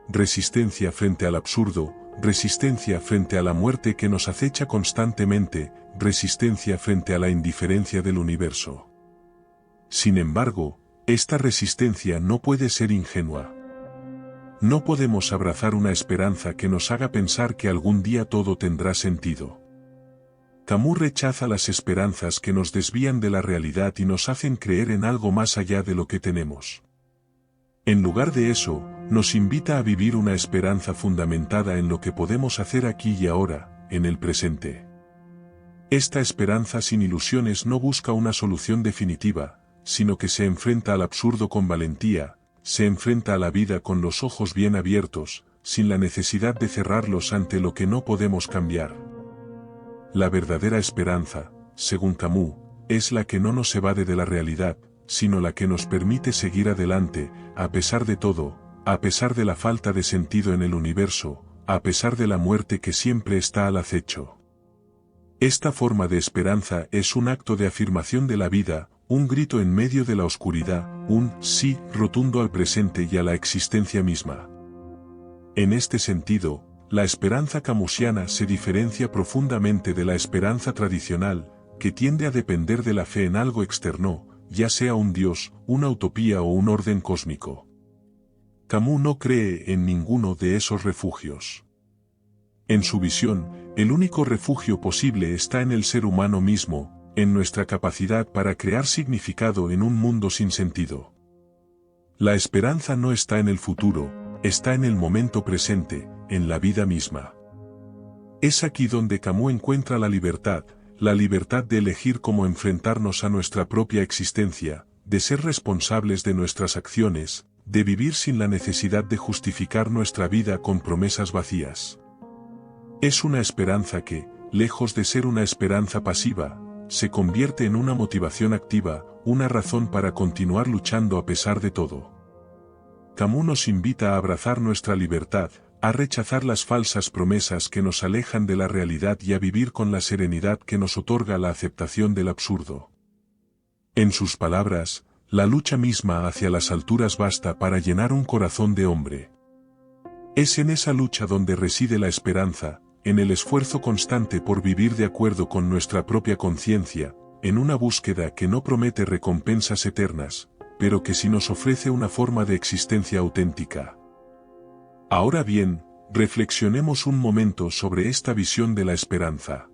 Resistencia frente al absurdo, resistencia frente a la muerte que nos acecha constantemente, resistencia frente a la indiferencia del universo. Sin embargo, esta resistencia no puede ser ingenua. No podemos abrazar una esperanza que nos haga pensar que algún día todo tendrá sentido. Camus rechaza las esperanzas que nos desvían de la realidad y nos hacen creer en algo más allá de lo que tenemos. En lugar de eso, nos invita a vivir una esperanza fundamentada en lo que podemos hacer aquí y ahora, en el presente. Esta esperanza sin ilusiones no busca una solución definitiva, sino que se enfrenta al absurdo con valentía, se enfrenta a la vida con los ojos bien abiertos, sin la necesidad de cerrarlos ante lo que no podemos cambiar. La verdadera esperanza, según Camus, es la que no nos evade de la realidad, sino la que nos permite seguir adelante, a pesar de todo, a pesar de la falta de sentido en el universo, a pesar de la muerte que siempre está al acecho. Esta forma de esperanza es un acto de afirmación de la vida, un grito en medio de la oscuridad, un sí rotundo al presente y a la existencia misma. En este sentido, la esperanza camusiana se diferencia profundamente de la esperanza tradicional, que tiende a depender de la fe en algo externo, ya sea un dios, una utopía o un orden cósmico. Camus no cree en ninguno de esos refugios. En su visión, el único refugio posible está en el ser humano mismo, en nuestra capacidad para crear significado en un mundo sin sentido. La esperanza no está en el futuro, está en el momento presente, en la vida misma. Es aquí donde Camus encuentra la libertad de elegir cómo enfrentarnos a nuestra propia existencia, de ser responsables de nuestras acciones, de vivir sin la necesidad de justificar nuestra vida con promesas vacías. Es una esperanza que, lejos de ser una esperanza pasiva, se convierte en una motivación activa, una razón para continuar luchando a pesar de todo. Camus nos invita a abrazar nuestra libertad, a rechazar las falsas promesas que nos alejan de la realidad y a vivir con la serenidad que nos otorga la aceptación del absurdo. En sus palabras, la lucha misma hacia las alturas basta para llenar un corazón de hombre. Es en esa lucha donde reside la esperanza, en el esfuerzo constante por vivir de acuerdo con nuestra propia conciencia, en una búsqueda que no promete recompensas eternas, pero que sí nos ofrece una forma de existencia auténtica. Ahora bien, reflexionemos un momento sobre esta visión de la esperanza.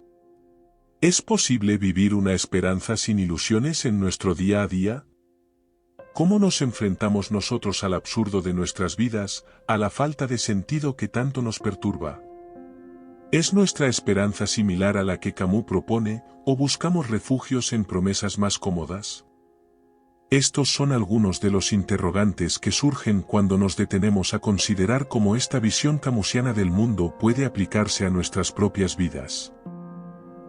¿Es posible vivir una esperanza sin ilusiones en nuestro día a día? ¿Cómo nos enfrentamos nosotros al absurdo de nuestras vidas, a la falta de sentido que tanto nos perturba? ¿Es nuestra esperanza similar a la que Camus propone, o buscamos refugios en promesas más cómodas? Estos son algunos de los interrogantes que surgen cuando nos detenemos a considerar cómo esta visión camusiana del mundo puede aplicarse a nuestras propias vidas.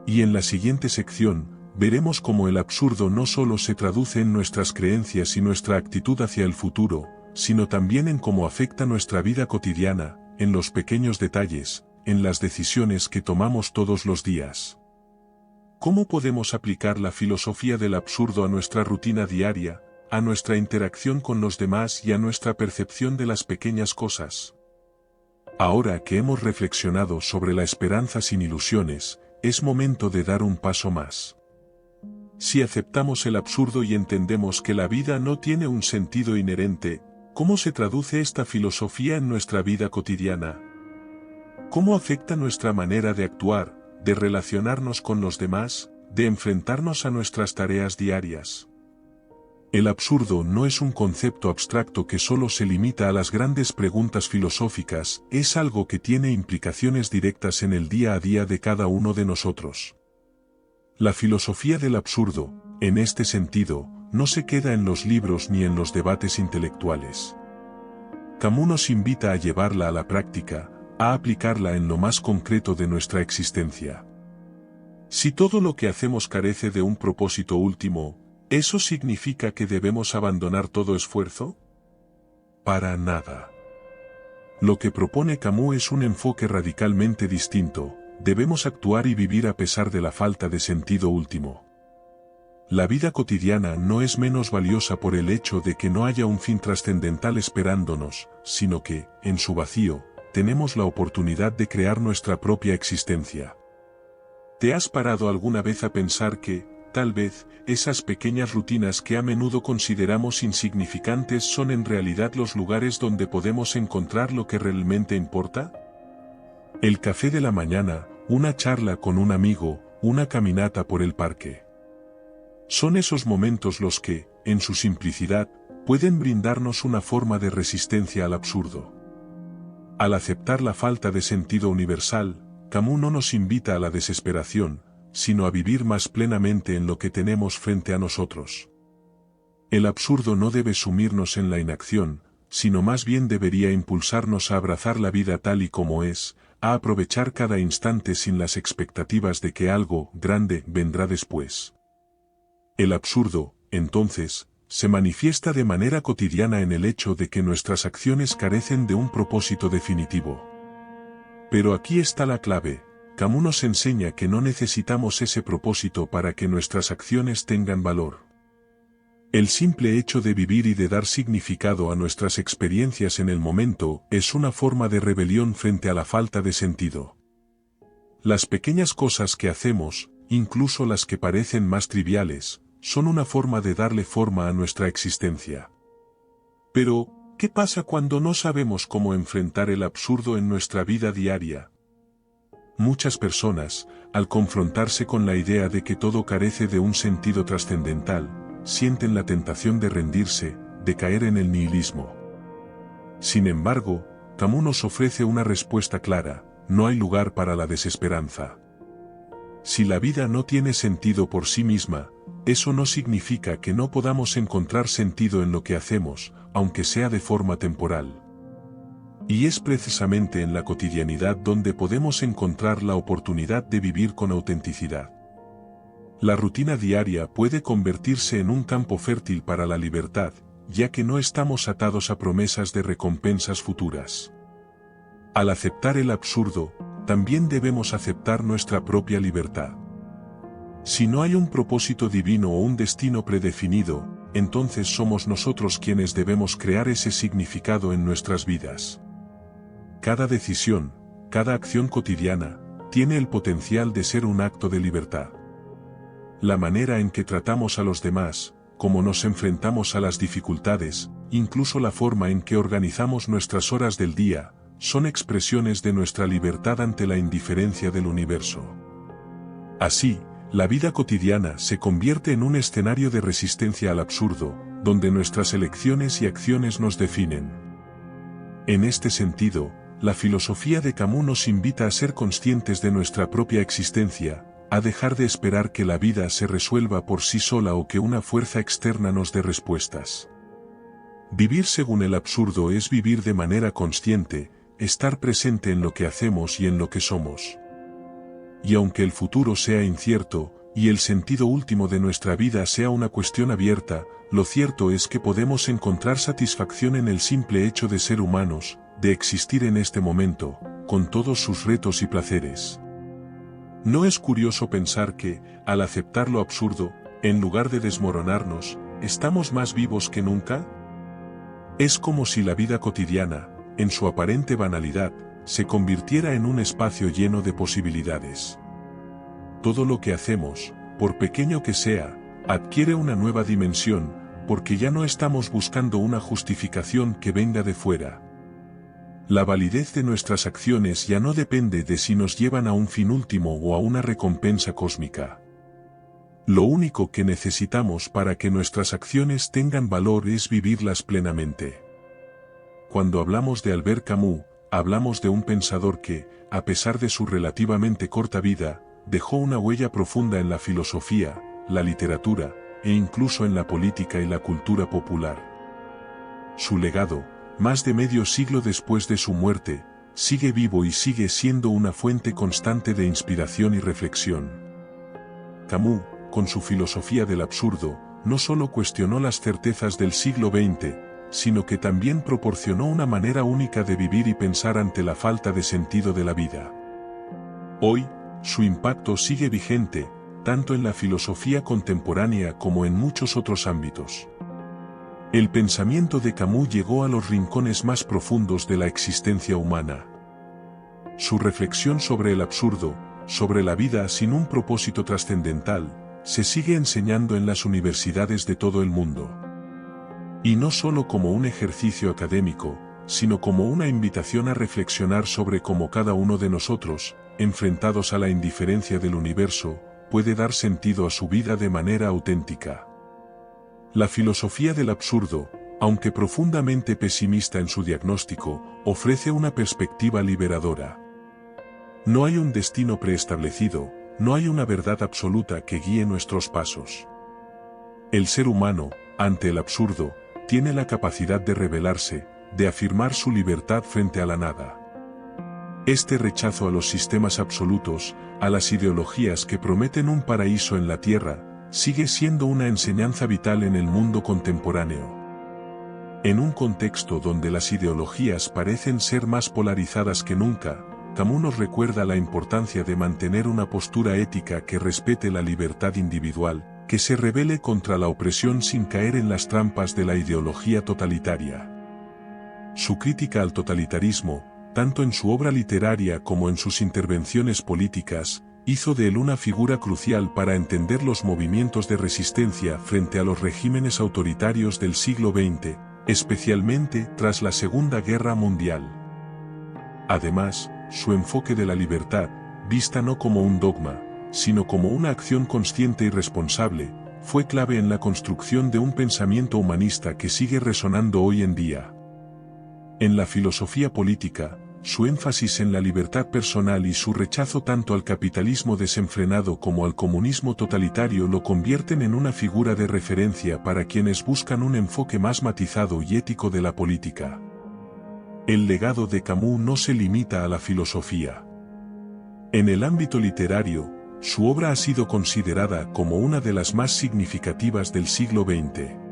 Y en la siguiente sección, veremos cómo el absurdo no solo se traduce en nuestras creencias y nuestra actitud hacia el futuro, sino también en cómo afecta nuestra vida cotidiana, en los pequeños detalles, en las decisiones que tomamos todos los días. ¿Cómo podemos aplicar la filosofía del absurdo a nuestra rutina diaria, a nuestra interacción con los demás y a nuestra percepción de las pequeñas cosas? Ahora que hemos reflexionado sobre la esperanza sin ilusiones, es momento de dar un paso más. Si aceptamos el absurdo y entendemos que la vida no tiene un sentido inherente, ¿cómo se traduce esta filosofía en nuestra vida cotidiana? ¿Cómo afecta nuestra manera de actuar, de relacionarnos con los demás, de enfrentarnos a nuestras tareas diarias? El absurdo no es un concepto abstracto que solo se limita a las grandes preguntas filosóficas, es algo que tiene implicaciones directas en el día a día de cada uno de nosotros. La filosofía del absurdo, en este sentido, no se queda en los libros ni en los debates intelectuales. Camus nos invita a llevarla a la práctica, a aplicarla en lo más concreto de nuestra existencia. Si todo lo que hacemos carece de un propósito último, ¿eso significa que debemos abandonar todo esfuerzo? Para nada. Lo que propone Camus es un enfoque radicalmente distinto: debemos actuar y vivir a pesar de la falta de sentido último. La vida cotidiana no es menos valiosa por el hecho de que no haya un fin trascendental esperándonos, sino que, en su vacío, tenemos la oportunidad de crear nuestra propia existencia. ¿Te has parado alguna vez a pensar que, tal vez, esas pequeñas rutinas que a menudo consideramos insignificantes son en realidad los lugares donde podemos encontrar lo que realmente importa? El café de la mañana, una charla con un amigo, una caminata por el parque. Son esos momentos los que, en su simplicidad, pueden brindarnos una forma de resistencia al absurdo. Al aceptar la falta de sentido universal, Camus no nos invita a la desesperación, sino a vivir más plenamente en lo que tenemos frente a nosotros. El absurdo no debe sumirnos en la inacción, sino más bien debería impulsarnos a abrazar la vida tal y como es, a aprovechar cada instante sin las expectativas de que algo grande vendrá después. El absurdo, entonces, se manifiesta de manera cotidiana en el hecho de que nuestras acciones carecen de un propósito definitivo. Pero aquí está la clave: Camus nos enseña que no necesitamos ese propósito para que nuestras acciones tengan valor. El simple hecho de vivir y de dar significado a nuestras experiencias en el momento es una forma de rebelión frente a la falta de sentido. Las pequeñas cosas que hacemos, incluso las que parecen más triviales, son una forma de darle forma a nuestra existencia. Pero, ¿qué pasa cuando no sabemos cómo enfrentar el absurdo en nuestra vida diaria? Muchas personas, al confrontarse con la idea de que todo carece de un sentido trascendental, sienten la tentación de rendirse, de caer en el nihilismo. Sin embargo, Camus nos ofrece una respuesta clara: no hay lugar para la desesperanza. Si la vida no tiene sentido por sí misma, eso no significa que no podamos encontrar sentido en lo que hacemos, aunque sea de forma temporal. Y es precisamente en la cotidianidad donde podemos encontrar la oportunidad de vivir con autenticidad. La rutina diaria puede convertirse en un campo fértil para la libertad, ya que no estamos atados a promesas de recompensas futuras. Al aceptar el absurdo, también debemos aceptar nuestra propia libertad. Si no hay un propósito divino o un destino predefinido, entonces somos nosotros quienes debemos crear ese significado en nuestras vidas. Cada decisión, cada acción cotidiana, tiene el potencial de ser un acto de libertad. La manera en que tratamos a los demás, cómo nos enfrentamos a las dificultades, incluso la forma en que organizamos nuestras horas del día, son expresiones de nuestra libertad ante la indiferencia del universo. Así, la vida cotidiana se convierte en un escenario de resistencia al absurdo, donde nuestras elecciones y acciones nos definen. En este sentido, la filosofía de Camus nos invita a ser conscientes de nuestra propia existencia, a dejar de esperar que la vida se resuelva por sí sola o que una fuerza externa nos dé respuestas. Vivir según el absurdo es vivir de manera consciente, estar presente en lo que hacemos y en lo que somos. Y aunque el futuro sea incierto, y el sentido último de nuestra vida sea una cuestión abierta, lo cierto es que podemos encontrar satisfacción en el simple hecho de ser humanos, de existir en este momento, con todos sus retos y placeres. ¿No es curioso pensar que, al aceptar lo absurdo, en lugar de desmoronarnos, estamos más vivos que nunca? Es como si la vida cotidiana, en su aparente banalidad, se convirtiera en un espacio lleno de posibilidades. Todo lo que hacemos, por pequeño que sea, adquiere una nueva dimensión, porque ya no estamos buscando una justificación que venga de fuera. La validez de nuestras acciones ya no depende de si nos llevan a un fin último o a una recompensa cósmica. Lo único que necesitamos para que nuestras acciones tengan valor es vivirlas plenamente. Cuando hablamos de Albert Camus, hablamos de un pensador que, a pesar de su relativamente corta vida, dejó una huella profunda en la filosofía, la literatura, e incluso en la política y la cultura popular. Su legado, más de medio siglo después de su muerte, sigue vivo y sigue siendo una fuente constante de inspiración y reflexión. Camus, con su filosofía del absurdo, no solo cuestionó las certezas del siglo XX, sino que también proporcionó una manera única de vivir y pensar ante la falta de sentido de la vida. Hoy, su impacto sigue vigente, tanto en la filosofía contemporánea como en muchos otros ámbitos. El pensamiento de Camus llegó a los rincones más profundos de la existencia humana. Su reflexión sobre el absurdo, sobre la vida sin un propósito trascendental, se sigue enseñando en las universidades de todo el mundo. Y no solo como un ejercicio académico, sino como una invitación a reflexionar sobre cómo cada uno de nosotros, enfrentados a la indiferencia del universo, puede dar sentido a su vida de manera auténtica. La filosofía del absurdo, aunque profundamente pesimista en su diagnóstico, ofrece una perspectiva liberadora. No hay un destino preestablecido, no hay una verdad absoluta que guíe nuestros pasos. El ser humano, ante el absurdo, tiene la capacidad de rebelarse, de afirmar su libertad frente a la nada. Este rechazo a los sistemas absolutos, a las ideologías que prometen un paraíso en la tierra, sigue siendo una enseñanza vital en el mundo contemporáneo. En un contexto donde las ideologías parecen ser más polarizadas que nunca, Camus nos recuerda la importancia de mantener una postura ética que respete la libertad individual, que se rebele contra la opresión sin caer en las trampas de la ideología totalitaria. Su crítica al totalitarismo, tanto en su obra literaria como en sus intervenciones políticas, hizo de él una figura crucial para entender los movimientos de resistencia frente a los regímenes autoritarios del siglo XX, especialmente tras la Segunda Guerra Mundial. Además, su enfoque de la libertad, vista no como un dogma, sino como una acción consciente y responsable, fue clave en la construcción de un pensamiento humanista que sigue resonando hoy en día. En la filosofía política, su énfasis en la libertad personal y su rechazo tanto al capitalismo desenfrenado como al comunismo totalitario lo convierten en una figura de referencia para quienes buscan un enfoque más matizado y ético de la política. El legado de Camus no se limita a la filosofía. En el ámbito literario, su obra ha sido considerada como una de las más significativas del siglo XX.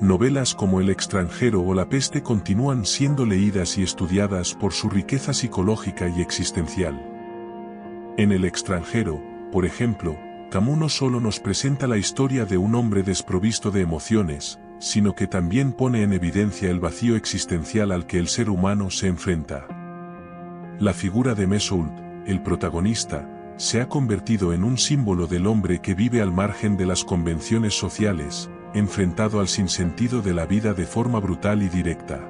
Novelas como El extranjero o La peste continúan siendo leídas y estudiadas por su riqueza psicológica y existencial. En El extranjero, por ejemplo, Camus no solo nos presenta la historia de un hombre desprovisto de emociones, sino que también pone en evidencia el vacío existencial al que el ser humano se enfrenta. La figura de Mesoult, el protagonista, se ha convertido en un símbolo del hombre que vive al margen de las convenciones sociales, enfrentado al sinsentido de la vida de forma brutal y directa.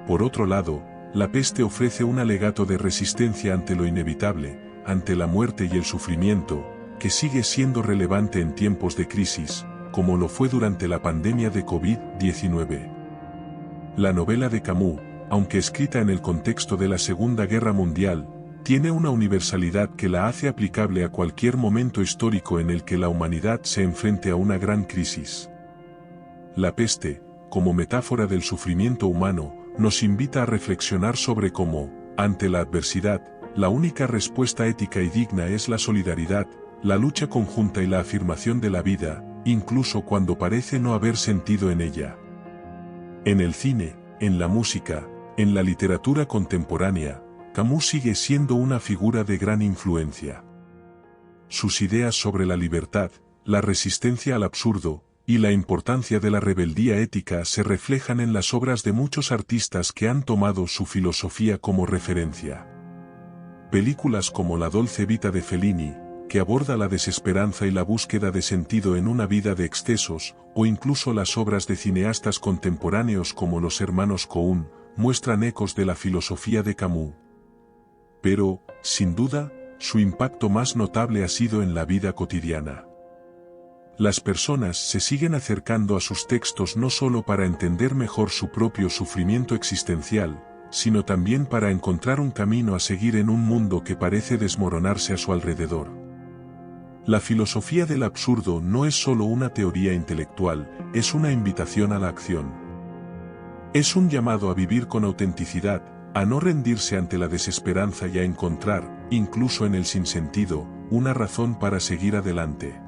Por otro lado, La peste ofrece un alegato de resistencia ante lo inevitable, ante la muerte y el sufrimiento, que sigue siendo relevante en tiempos de crisis, como lo fue durante la pandemia de COVID-19. La novela de Camus, aunque escrita en el contexto de la Segunda Guerra Mundial, tiene una universalidad que la hace aplicable a cualquier momento histórico en el que la humanidad se enfrente a una gran crisis. La peste, como metáfora del sufrimiento humano, nos invita a reflexionar sobre cómo, ante la adversidad, la única respuesta ética y digna es la solidaridad, la lucha conjunta y la afirmación de la vida, incluso cuando parece no haber sentido en ella. En el cine, en la música, en la literatura contemporánea, Camus sigue siendo una figura de gran influencia. Sus ideas sobre la libertad, la resistencia al absurdo, y la importancia de la rebeldía ética se reflejan en las obras de muchos artistas que han tomado su filosofía como referencia. Películas como La Dolce Vita de Fellini, que aborda la desesperanza y la búsqueda de sentido en una vida de excesos, o incluso las obras de cineastas contemporáneos como los hermanos Coen, muestran ecos de la filosofía de Camus. Pero, sin duda, su impacto más notable ha sido en la vida cotidiana. Las personas se siguen acercando a sus textos no solo para entender mejor su propio sufrimiento existencial, sino también para encontrar un camino a seguir en un mundo que parece desmoronarse a su alrededor. La filosofía del absurdo no es solo una teoría intelectual, es una invitación a la acción. Es un llamado a vivir con autenticidad, a no rendirse ante la desesperanza y a encontrar, incluso en el sinsentido, una razón para seguir adelante.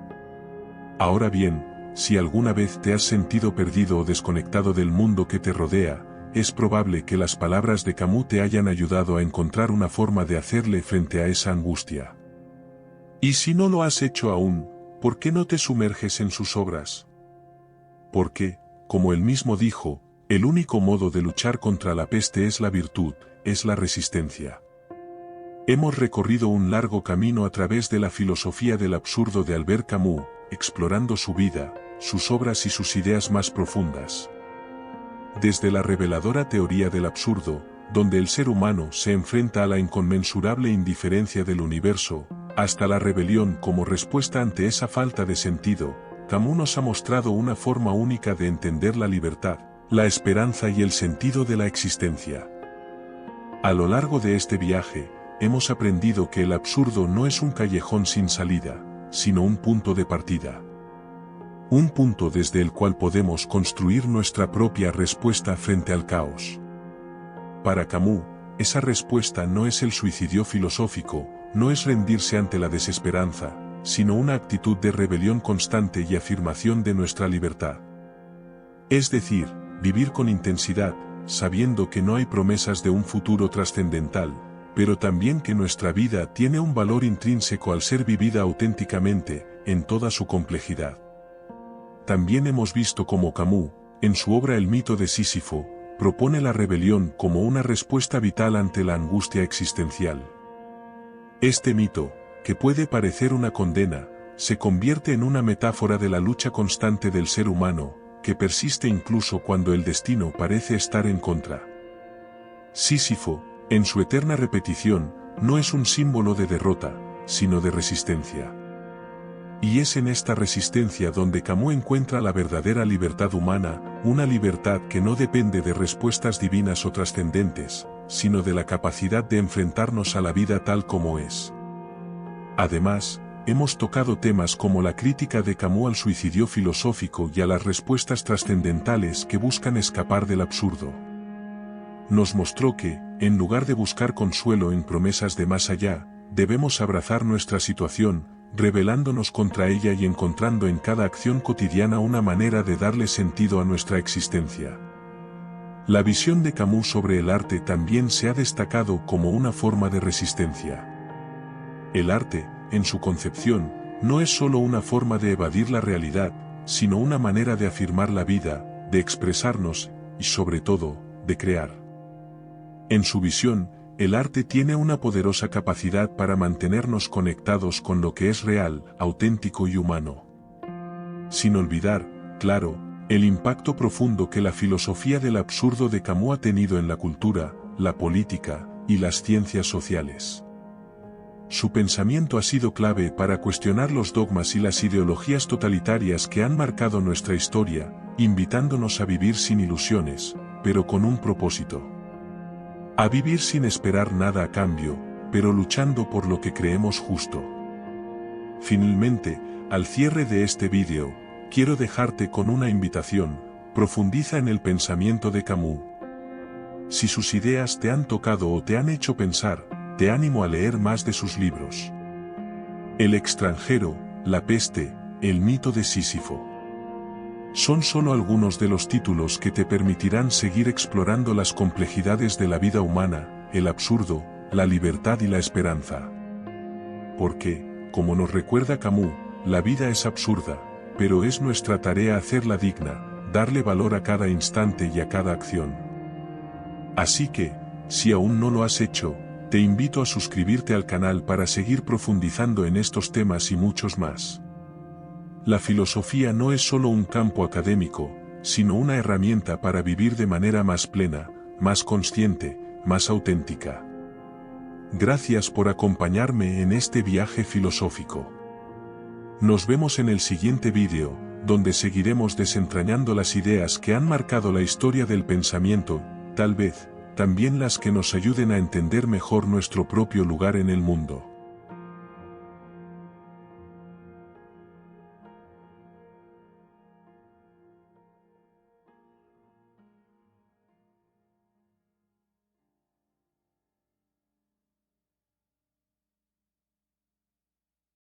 Ahora bien, si alguna vez te has sentido perdido o desconectado del mundo que te rodea, es probable que las palabras de Camus te hayan ayudado a encontrar una forma de hacerle frente a esa angustia. Y si no lo has hecho aún, ¿por qué no te sumerges en sus obras? Porque, como él mismo dijo, el único modo de luchar contra la peste es la virtud, es la resistencia. Hemos recorrido un largo camino a través de la filosofía del absurdo de Albert Camus, explorando su vida, sus obras y sus ideas más profundas. Desde la reveladora teoría del absurdo, donde el ser humano se enfrenta a la inconmensurable indiferencia del universo, hasta la rebelión como respuesta ante esa falta de sentido, Camus nos ha mostrado una forma única de entender la libertad, la esperanza y el sentido de la existencia. A lo largo de este viaje, hemos aprendido que el absurdo no es un callejón sin salida, sino un punto de partida. Un punto desde el cual podemos construir nuestra propia respuesta frente al caos. Para Camus, esa respuesta no es el suicidio filosófico, no es rendirse ante la desesperanza, sino una actitud de rebelión constante y afirmación de nuestra libertad. Es decir, vivir con intensidad, sabiendo que no hay promesas de un futuro trascendental, pero también que nuestra vida tiene un valor intrínseco al ser vivida auténticamente, en toda su complejidad. También hemos visto cómo Camus, en su obra El mito de Sísifo, propone la rebelión como una respuesta vital ante la angustia existencial. Este mito, que puede parecer una condena, se convierte en una metáfora de la lucha constante del ser humano, que persiste incluso cuando el destino parece estar en contra. Sísifo, en su eterna repetición, no es un símbolo de derrota, sino de resistencia. Y es en esta resistencia donde Camus encuentra la verdadera libertad humana, una libertad que no depende de respuestas divinas o trascendentes, sino de la capacidad de enfrentarnos a la vida tal como es. Además, hemos tocado temas como la crítica de Camus al suicidio filosófico y a las respuestas trascendentales que buscan escapar del absurdo. Nos mostró que, en lugar de buscar consuelo en promesas de más allá, debemos abrazar nuestra situación, rebelándonos contra ella y encontrando en cada acción cotidiana una manera de darle sentido a nuestra existencia. La visión de Camus sobre el arte también se ha destacado como una forma de resistencia. El arte, en su concepción, no es solo una forma de evadir la realidad, sino una manera de afirmar la vida, de expresarnos, y sobre todo, de crear. En su visión, el arte tiene una poderosa capacidad para mantenernos conectados con lo que es real, auténtico y humano. Sin olvidar, claro, el impacto profundo que la filosofía del absurdo de Camus ha tenido en la cultura, la política, y las ciencias sociales. Su pensamiento ha sido clave para cuestionar los dogmas y las ideologías totalitarias que han marcado nuestra historia, invitándonos a vivir sin ilusiones, pero con un propósito. A vivir sin esperar nada a cambio, pero luchando por lo que creemos justo. Finalmente, al cierre de este vídeo, quiero dejarte con una invitación: profundiza en el pensamiento de Camus. Si sus ideas te han tocado o te han hecho pensar, te animo a leer más de sus libros. El extranjero, La peste, El mito de Sísifo. Son solo algunos de los títulos que te permitirán seguir explorando las complejidades de la vida humana, el absurdo, la libertad y la esperanza. Porque, como nos recuerda Camus, la vida es absurda, pero es nuestra tarea hacerla digna, darle valor a cada instante y a cada acción. Así que, si aún no lo has hecho, te invito a suscribirte al canal para seguir profundizando en estos temas y muchos más. La filosofía no es solo un campo académico, sino una herramienta para vivir de manera más plena, más consciente, más auténtica. Gracias por acompañarme en este viaje filosófico. Nos vemos en el siguiente vídeo, donde seguiremos desentrañando las ideas que han marcado la historia del pensamiento, tal vez, también las que nos ayuden a entender mejor nuestro propio lugar en el mundo.